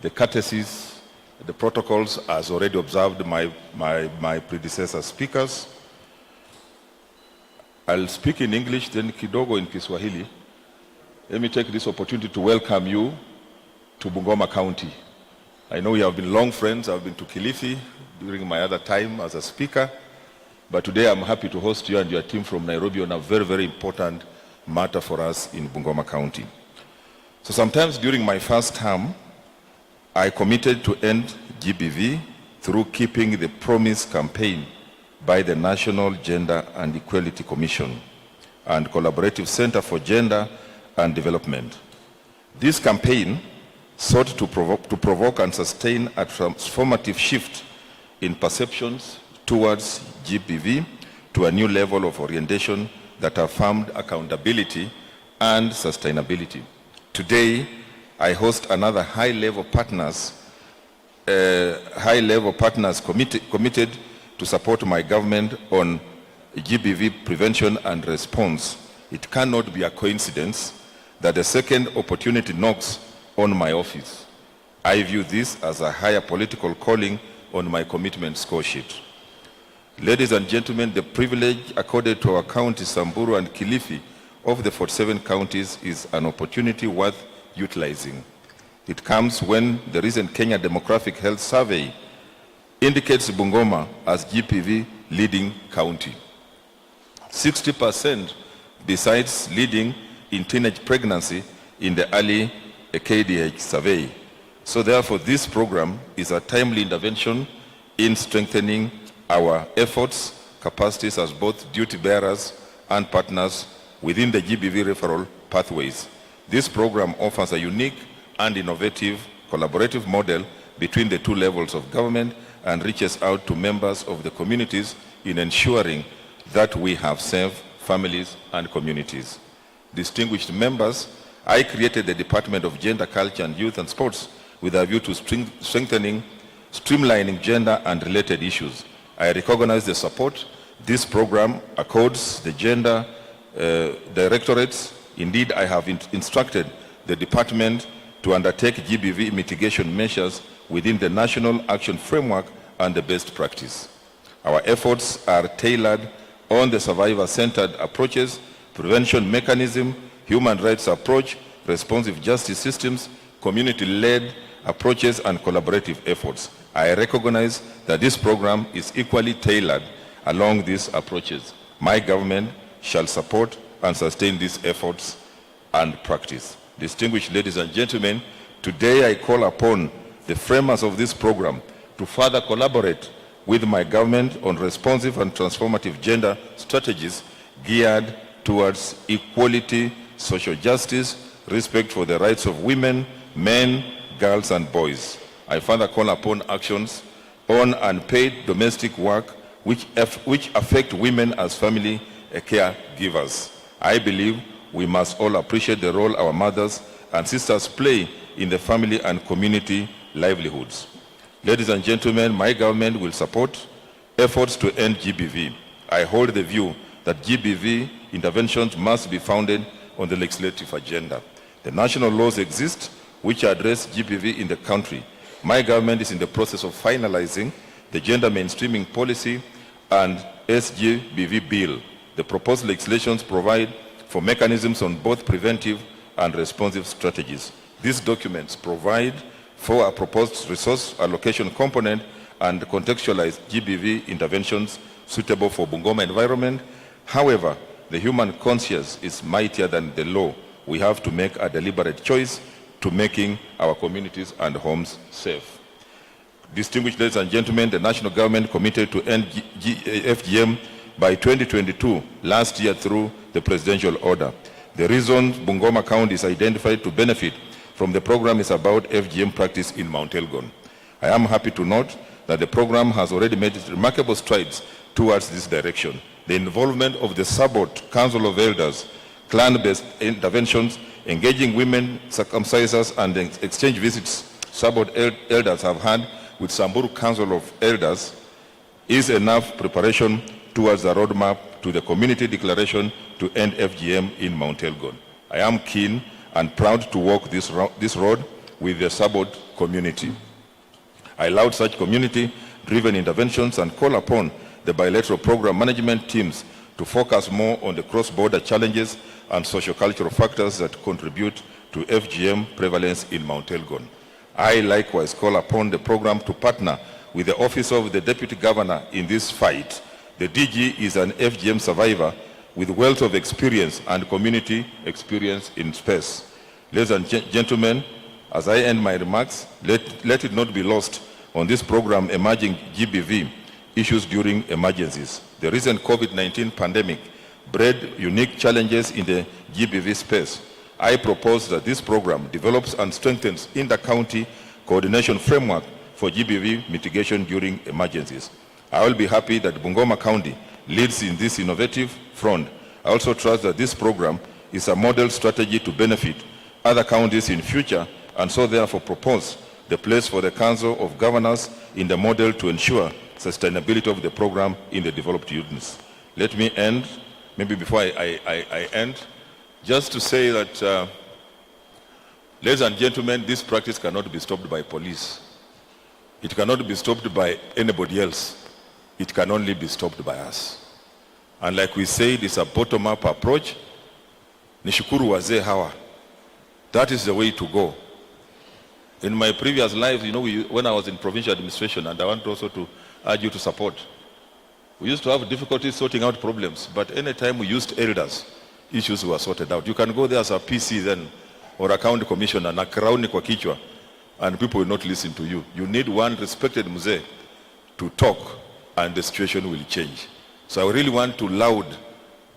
the courtesies, the protocols as already observed my predecessor speakers. I'll speak in English, then kidogo in Kiswahili. Let me take this opportunity to welcome you to Bungoma County. I know we have been long friends. I've been to Kilifi during my other time as a speaker, but today I'm happy to host you and your team from Nairobi on a very, very important matter for us in Bungoma County. So sometimes during my first term, I committed to end GBV through keeping the promise campaign by the National Gender and Equality Commission and Collaborative Center for Gender and Development. This campaign sought to provoke and sustain a transformative shift in perceptions towards GBV to a new level of orientation that affirmed accountability and sustainability. Today, I host another high-level partners committed to support my government on GBV prevention and response. It cannot be a coincidence that the second opportunity knocks on my office. I view this as a higher political calling on my commitment score sheet. Ladies and gentlemen, the privilege accorded to our counties, Samburu and Kilifi, of the 47 counties is an opportunity worth utilizing. It comes when the recent Kenya Demographic Health Survey indicates Bungoma as GBV leading county. 60% besides leading in teenage pregnancy in the early KDH survey. So therefore, this program is a timely intervention in strengthening our efforts, capacities as both duty bearers and partners within the GBV referral pathways. This program offers a unique and innovative collaborative model between the two levels of government and reaches out to members of the communities in ensuring that we have safe families and communities. Distinguished members, I created the Department of Gender, Culture and Youth and Sports with a view to streamlining gender and related issues. I recognize the support this program accords the gender directorates. Indeed, I have instructed the department to undertake GBV mitigation measures within the National Action Framework and the best practice. Our efforts are tailored on the survivor-centered approaches, prevention mechanism, human rights approach, responsive justice systems, community-led approaches, and collaborative efforts. I recognize that this program is equally tailored along these approaches. My government shall support and sustain these efforts and practice. Distinguished ladies and gentlemen, today I call upon the framers of this program to further collaborate with my government on responsive and transformative gender strategies geared towards equality, social justice, respect for the rights of women, men, girls, and boys. I further call upon actions on unpaid domestic work which affect women as family caregivers. I believe we must all appreciate the role our mothers and sisters play in the family and community livelihoods. Ladies and gentlemen, my government will support efforts to end GBV. I hold the view that GBV interventions must be founded on the legislative agenda. The national laws exist which address GBV in the country. My government is in the process of finalizing the gender mainstreaming policy and SGBV bill. The proposed legislations provide for mechanisms on both preventive and responsive strategies. These documents provide for a proposed resource allocation component and contextualize GBV interventions suitable for Bungoma environment. However, the human conscience is mightier than the law. We have to make a deliberate choice to making our communities and homes safe. Distinguished ladies and gentlemen, the national government committed to end FGM by 2022 last year through the presidential order. The reason Bungoma County is identified to benefit from the program is about FGM practice in Mount Elgon. I am happy to note that the program has already made remarkable strides towards this direction. The involvement of the Sabot Council of Elders, clan-based interventions, engaging women circumcisers, and exchange visits Sabot elders have had with Samburu Council of Elders is enough preparation towards the roadmap to the community declaration to end FGM in Mount Elgon. I am keen and proud to walk this road with the Sabot community. I laud such community-driven interventions and call upon the bilateral program management teams to focus more on the cross-border challenges and socio-cultural factors that contribute to FGM prevalence in Mount Elgon. I likewise call upon the program to partner with the Office of the Deputy Governor in this fight. The DG is an FGM survivor with wealth of experience and community experience in space. Ladies and gentlemen, as I end my remarks, let it not be lost on this program emerging GBV issues during emergencies. The recent COVID-19 pandemic bred unique challenges in the GBV space. I propose that this program develops and strengthens inter-county coordination framework for GBV mitigation during emergencies. I will be happy that Bungoma County leads in this innovative front. I also trust that this program is a model strategy to benefit other counties in future, and so therefore propose the place for the Council of Governors in the model to ensure sustainability of the program in the developed units. Let me end, maybe before I end, just to say that, ladies and gentlemen, this practice cannot be stopped by police. It cannot be stopped by anybody else. It can only be stopped by us. And like we said, it's a bottom-up approach. Nishukuru wazee hawa. That is the way to go. In my previous life, you know, when I was in provincial administration, and I want also to urge you to support, we used to have difficulty sorting out problems, but anytime we used elders, issues were sorted out. You can go there as a PC then, or a county commissioner, na crown kwa kichwa, and people will not listen to you. You need one respected mzee to talk, and the situation will change. So I really want to laud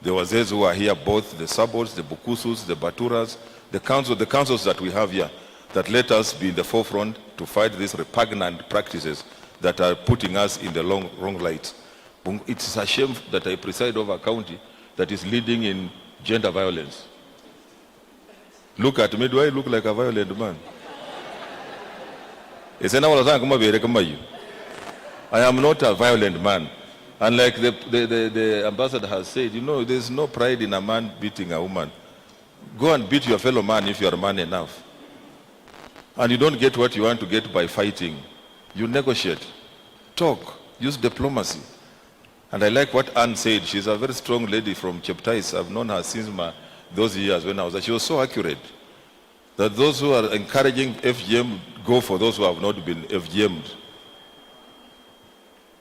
the wazees who are here, both the Sabots, the Bukusus, the Baturas, the councils that we have here, that let us be in the forefront to fight these repugnant practices that are putting us in the wrong light. It's a shame that I preside over a county that is leading in gender violence. Look at me, do I look like a violent man? I am not a violent man. And like the ambassador has said, you know, there's no pride in a man beating a woman. Go and beat your fellow man if you are man enough. And you don't get what you want to get by fighting. You negotiate, talk, use diplomacy. And I like what Anne said. She's a very strong lady from Cheptais. I've known her since those years when I was there. She was so accurate that those who are encouraging FGM go for those who have not been FGM'd.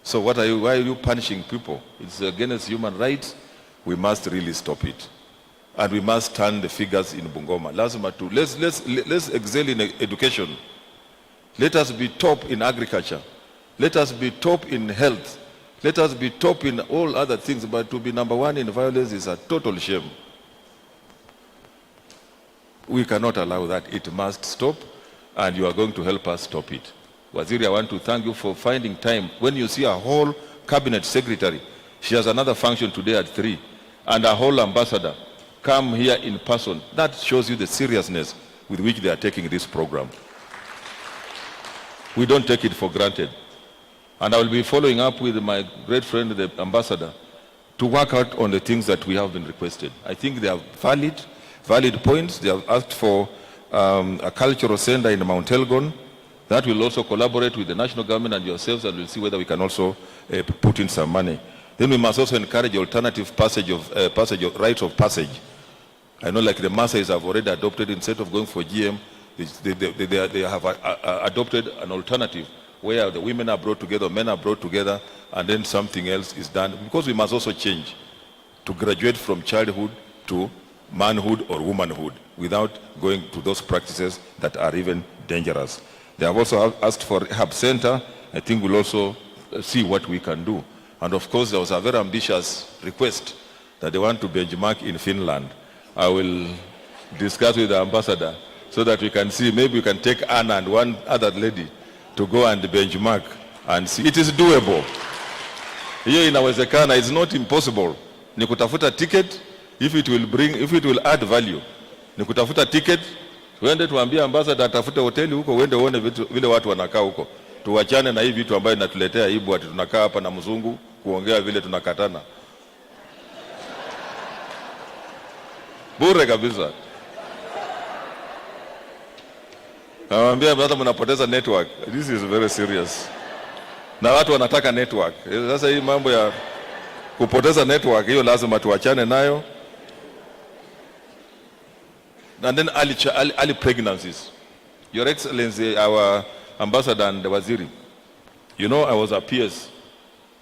So why are you punishing people? It's against human rights. We must really stop it. And we must turn the figures in Bungoma. Let's excel in education. Let us be top in agriculture. Let us be top in health. Let us be top in all other things. But to be number one in violence is a total shame. We cannot allow that. It must stop. And you are going to help us stop it. Waziri, I want to thank you for finding time. When you see a whole cabinet secretary, she has another function today at 3, and a whole ambassador come here in person. That shows you the seriousness with which they are taking this program. We don't take it for granted. And I will be following up with my great friend, the ambassador, to work out on the things that we have been requested. I think they are valid points. They have asked for a cultural center in Mount Elgon. That will also collaborate with the national government and yourselves, and we'll see whether we can also put in some money. Then we must also encourage alternative rites of passage. I know like the Maasais have already adopted, instead of going for GM, they have adopted an alternative where the women are brought together, men are brought together, and then something else is done. Because we must also change to graduate from childhood to manhood or womanhood without going to those practices that are even dangerous. They have also asked for a hub center. I think we'll also see what we can do. And of course, there was a very ambitious request that they want to benchmark in Finland. I will discuss with the ambassador so that we can see, maybe we can take Anna and one other lady to go and benchmark and see. It is doable. Here in inawezekana, it's not impossible. Ni kutafuta ticket, if it will add value. Ni kutafuta ticket, wende tuambie ambassador atafute hoteli huko, wende uone vile watu wanakaa huko. Tuwachane na hii vitu ambayo inatuletea aibu ati tunakaa hapa na mzungu kuongea vile tunakatana. Bure kabisa. Naambia hata mnapoteza network. This is very serious. Na watu wanataka network. Sasa hii mambo ya kupoteza network hiyo lazima tuachane nayo. and then early pregnancies. Your Excellency, our ambassador and Waziri, you know, I was a PS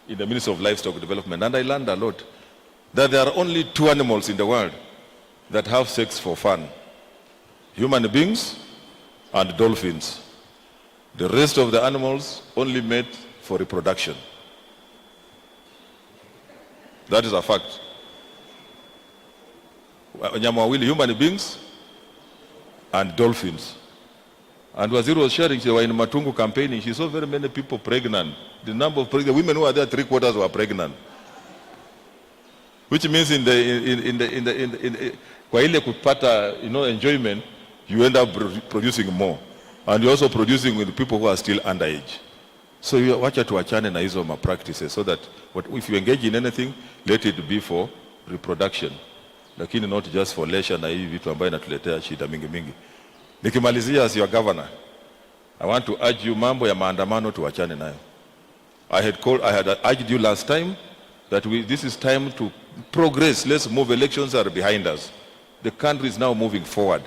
in the Ministry of Livestock Development, and I learned a lot. That there are only 2 animals in the world that have sex for fun: human beings and dolphins. The rest of the animals only mate for reproduction. That is a fact. Wanyama wawili, human beings and dolphins. And Waziri was sharing, she was in Matungu campaigning, she saw very many people pregnant. The number of pregnant women who were there, 3/4 were pregnant. Which means kwa ile kupata, enjoyment, you end up producing more. And you're also producing with people who are still underage. So you wacha tuachane na hizo practices, so that if you engage in anything, let it be for reproduction. Lakini not just for leisure na hii vitu ambayo inatuletea shida mingi. Nikimalizia, as your governor, I want to urge you, mambo ya maandamano tuachane nayo. I had urged you last time that this is time to progress. Let's move. Elections are behind us. The country is now moving forward.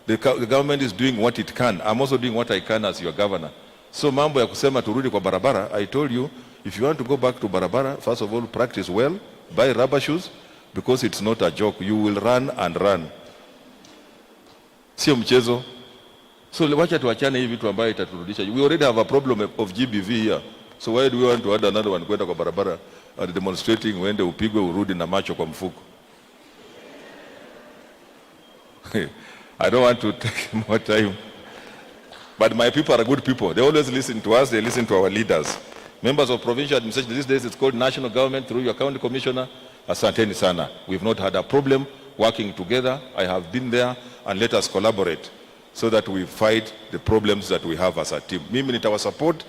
The government is doing what it can. I'm also doing what I can as your governor. So mambo ya kusema turudi kwa barabara, I told you, if you want to go back to barabara, first of all, practice well, buy rubber shoes, because it's not a joke. You will run and run. Sio mchezo. So wacha tuachane hivi vitu ambayo itaturudisha. We already have a problem of GBV here. So why do we want to add another one, kwenda kwa barabara and demonstrating, uende upigwe urudi na macho kwa mfuko? I don't want to take more time. But my people are good people. They always listen to us. They listen to our leaders. Members of provincial administration, these days it's called national government through your county commissioner. Asanteni sana. We've not had a problem working together. I have been there, and let us collaborate so that we fight the problems that we have as a team. Mimi nitawasupport.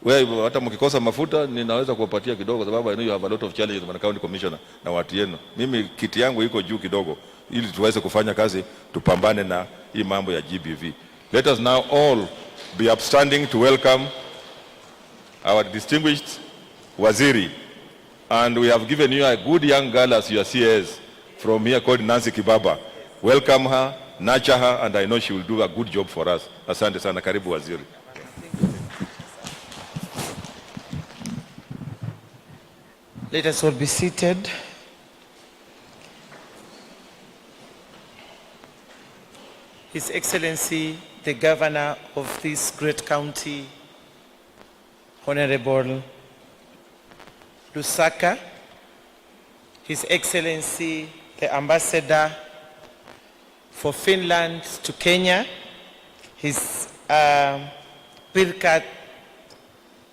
Wewe hata mkikosa mafuta ninaweza kuwapatia kidogo, sababu I know you have a lot of challenges as county commissioner na watu yenu. Mimi kiti yangu iko juu kidogo, ili tuweze kufanya kazi, tupambane na hii mambo ya GBV. Let us now all be upstanding to welcome our distinguished Waziri. And we have given you a good young girl as your CS from here called Nancy Kibaba. Welcome her, nurture her, and I know she will do a good job for us. Asante sana, karibu Waziri. Let us all be seated. His Excellency, the Governor of this great county, Honorable Lusaka, His Excellency, the Ambassador for Finland to Kenya, His Birkat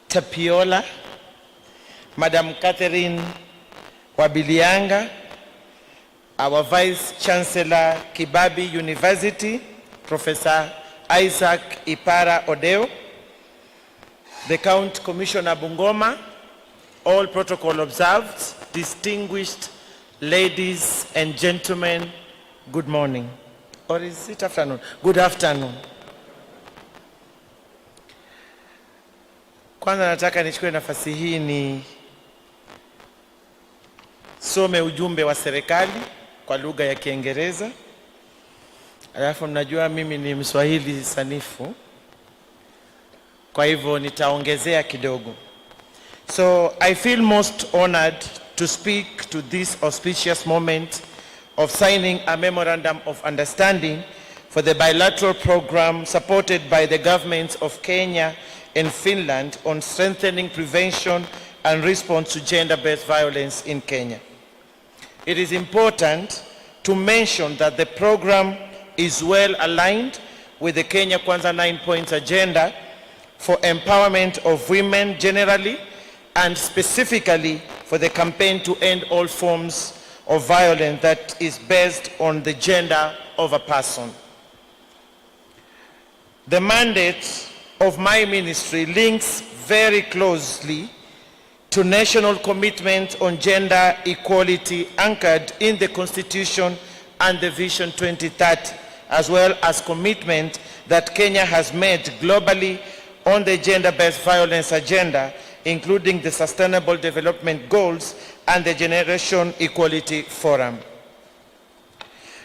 Tapiola, Madam Catherine Wabilianga, our Vice Chancellor, Kibabi University, Professor Isaac Ipara Odeo, the County Commissioner Bungoma, all protocol observed, distinguished ladies and gentlemen, good morning. Or is it afternoon? Good afternoon. Kwanza nataka nichukue nafasi hii ni some ujumbe wa serikali kwa lugha ya Kiingereza. Alafu mnajua mimi ni Mswahili sanifu, kwa hivyo nitaongezea kidogo. So I feel most honored to speak to this auspicious moment of signing a memorandum of understanding for the bilateral program supported by the governments of Kenya and Finland on strengthening prevention and response to gender-based violence in Kenya. It is important to mention that the program is well aligned with the Kenya Kwanza 9-point agenda for empowerment of women generally and specifically for the campaign to end all forms of violence that is based on the gender of a person. The mandate of my ministry links very closely to national commitment on gender equality anchored in the Constitution and the Vision 2030, as well as commitment that Kenya has made globally on the gender-based violence agenda, including the Sustainable Development Goals and the Generation Equality Forum.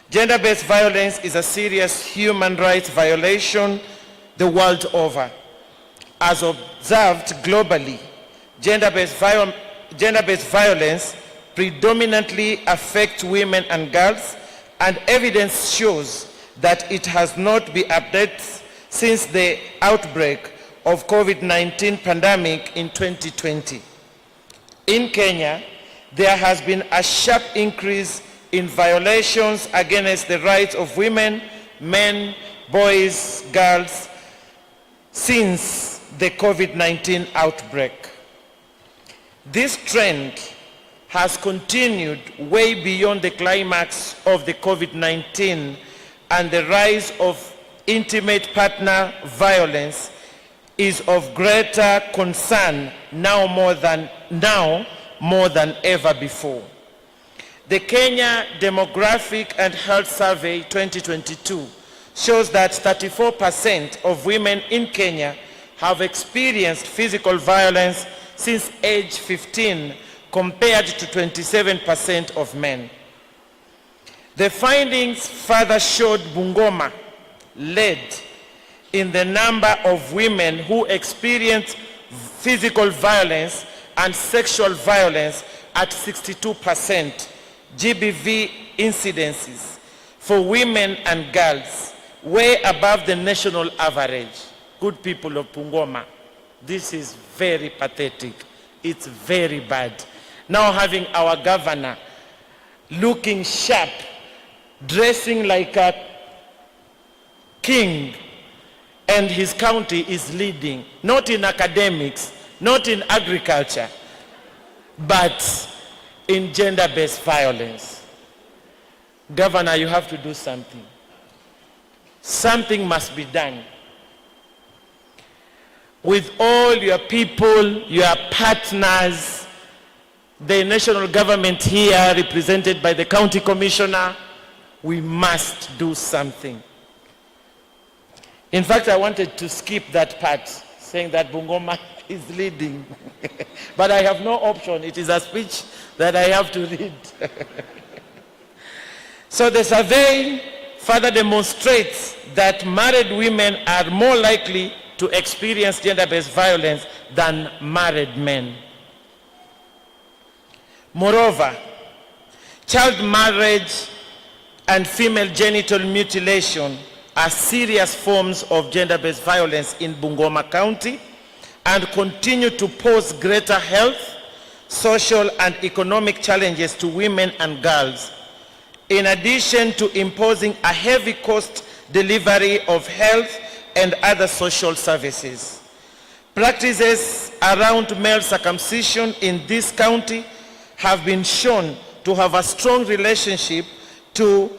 Gender-based violence is a serious human rights violation the world over. As observed globally, gender-based violence predominantly affects women and girls, and evidence shows that it has not been updated since the outbreak of COVID-19 pandemic in 2020. In Kenya, there has been a sharp increase in violations against the rights of women, men, boys, girls since the COVID-19 outbreak. This trend has continued way beyond the climax of the COVID-19, and the rise of intimate partner violence is of greater concern now more than ever before. The Kenya Demographic and Health Survey 2022 shows that 34% of women in Kenya have experienced physical violence since age 15, compared to 27% of men. The findings further showed Bungoma led in the number of women who experience physical violence and sexual violence at 62% GBV incidences for women and girls, way above the national average. Good people of Bungoma, this is very pathetic. It's very bad. Now having our governor looking sharp, dressing like a king, and his county is leading, not in academics, not in agriculture, but in gender-based violence. Governor, you have to do something. Something must be done. With all your people, your partners, the national government here represented by the county commissioner, we must do something. In fact, I wanted to skip that part, saying that Bungoma is leading. But I have no option. It is a speech that I have to read. So the survey further demonstrates that married women are more likely to experience gender-based violence than married men. Moreover, child marriage and female genital mutilation are serious forms of gender-based violence in Bungoma County and continue to pose greater health, social and economic challenges to women and girls, in addition to imposing a heavy cost delivery of health and other social services. Practices around male circumcision in this county have been shown to have a strong relationship to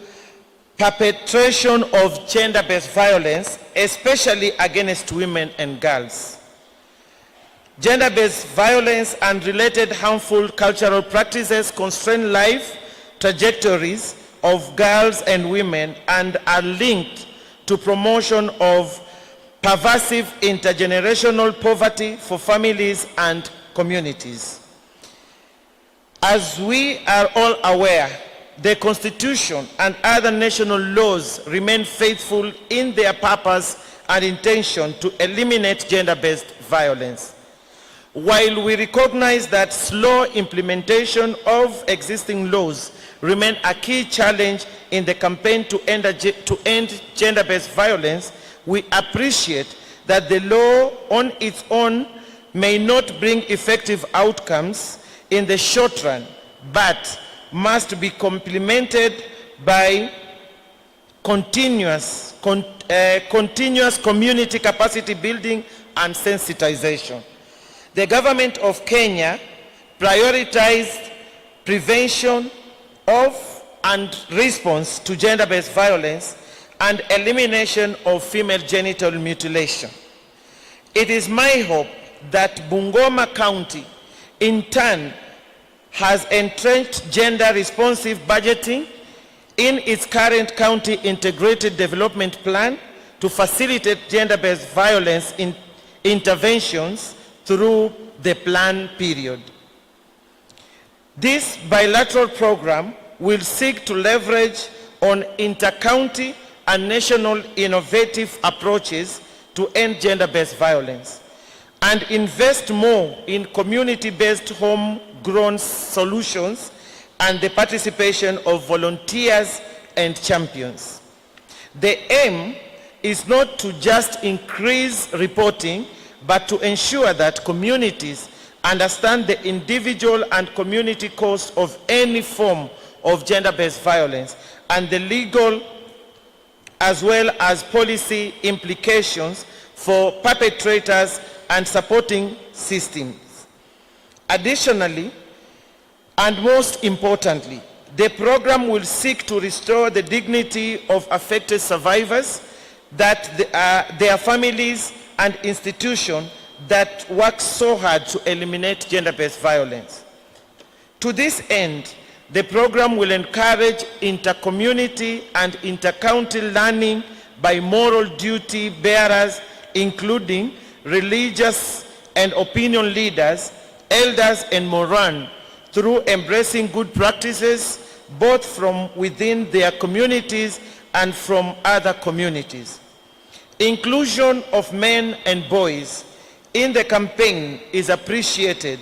perpetration of gender-based violence, especially against women and girls. Gender-based violence and related harmful cultural practices constrain life trajectories of girls and women and are linked to promotion of pervasive intergenerational poverty for families and communities. As we are all aware, the Constitution and other national laws remain faithful in their purpose and intention to eliminate gender-based violence. While we recognize that slow implementation of existing laws remain a key challenge in the campaign to end gender-based violence, we appreciate that the law on its own may not bring effective outcomes in the short run, but must be complemented by continuous community capacity building and sensitization. The government of Kenya prioritized prevention of and response to gender-based violence and elimination of female genital mutilation. It is my hope that Bungoma County, in turn, has entrenched gender-responsive budgeting in its current county integrated development plan to facilitate gender-based violence interventions through the plan period. This bilateral program will seek to leverage on inter-county and national innovative approaches to end gender-based violence, and invest more in community-based homegrown solutions and the participation of volunteers and champions. The aim is not to just increase reporting, but to ensure that communities understand the individual and community cost of any form of gender-based violence and the legal as well as policy implications for perpetrators and supporting systems. Additionally, and most importantly, the program will seek to restore the dignity of affected survivors, that their families and institutions that work so hard to eliminate gender-based violence. To this end, the program will encourage inter-community and inter-county learning by moral duty bearers, including religious and opinion leaders, elders, and Moran, through embracing good practices both from within their communities and from other communities. Inclusion of men and boys in the campaign is appreciated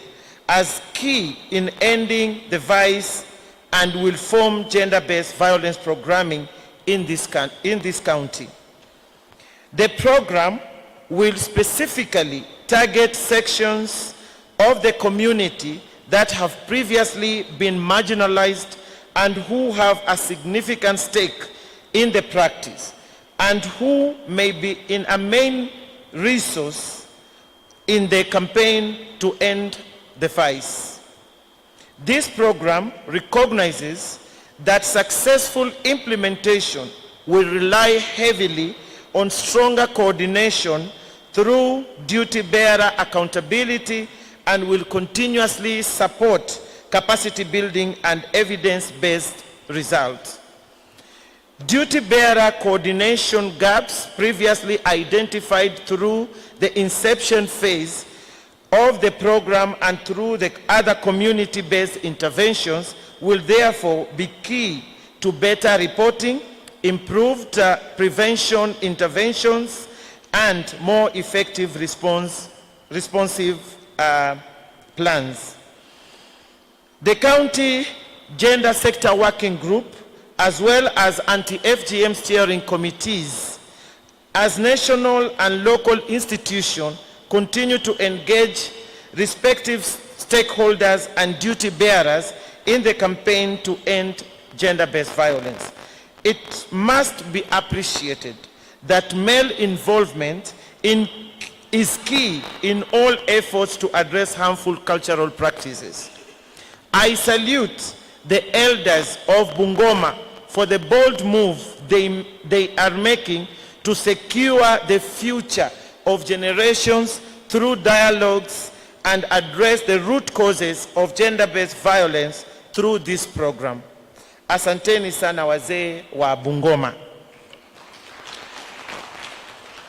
as key in ending the vice and will form gender-based violence programming in this county. The program will specifically target sections of the community that have previously been marginalized and who have a significant stake in the practice and who may be in a main resource in the campaign to end the vice. This program recognizes that successful implementation will rely heavily on stronger coordination through duty-bearer accountability and will continuously support capacity building and evidence-based results. Duty-bearer coordination gaps previously identified through the inception phase of the program and through the other community-based interventions will therefore be key to better reporting, improved prevention interventions, and more effective responsive plans. The county gender sector working group, as well as anti-FGM steering committees, as national and local institutions, continue to engage respective stakeholders and duty bearers in the campaign to end gender-based violence. It must be appreciated that male involvement is key in all efforts to address harmful cultural practices. I salute the elders of Bungoma for the bold move they are making to secure the future of generations through dialogues and address the root causes of gender-based violence through this program. Asanteni sana wazee wa Bungoma.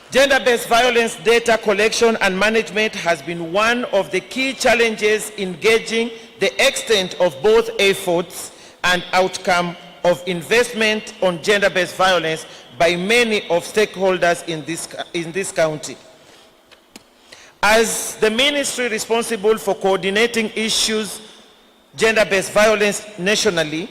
Gender-based violence data collection and management has been one of the key challenges in gauging the extent of both efforts and outcome of investment on gender-based violence by many of stakeholders in this county. As the ministry responsible for coordinating issues gender-based violence nationally,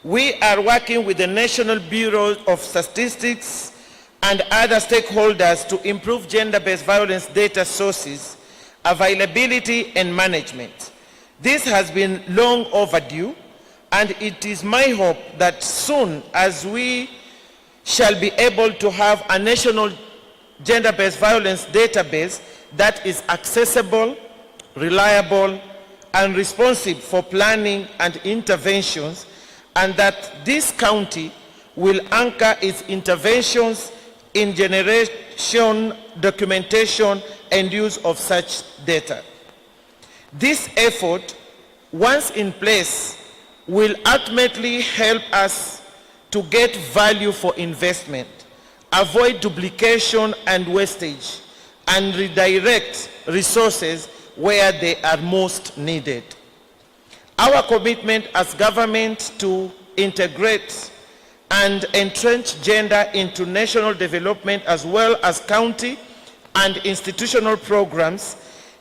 we are working with the National Bureau of Statistics and other stakeholders to improve gender-based violence data sources, availability, and management. This has been long overdue, and it is my hope that soon as we shall be able to have a national gender-based violence database that is accessible, reliable, and responsive for planning and interventions, and that this county will anchor its interventions in generation, documentation, and use of such data. This effort, once in place, will ultimately help us to get value for investment, avoid duplication and wastage, and redirect resources where they are most needed. Our commitment as government to integrate and entrench gender into national development as well as county and institutional programs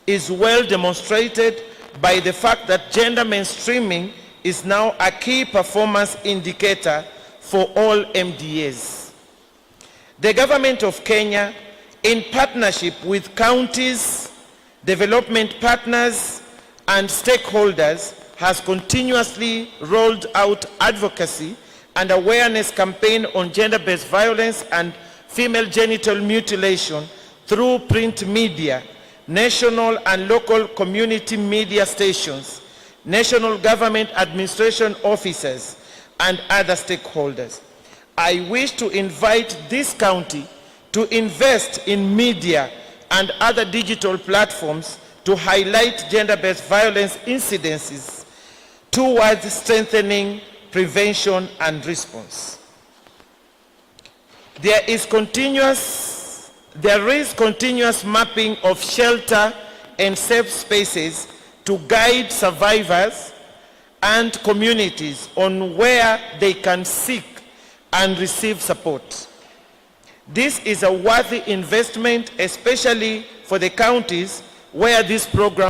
is well demonstrated by the fact that gender mainstreaming is now a key performance indicator for all MDAs. The government of Kenya, in partnership with counties, development partners, and stakeholders, has continuously rolled out advocacy and awareness campaign on gender-based violence and female genital mutilation through print media, national and local community media stations, national government administration officers, and other stakeholders. I wish to invite this county to invest in media and other digital platforms to highlight gender-based violence incidences towards strengthening prevention and response. There is continuous mapping of shelter and safe spaces to guide survivors and communities on where they can seek and receive support. This is a worthy investment, especially for the counties where this program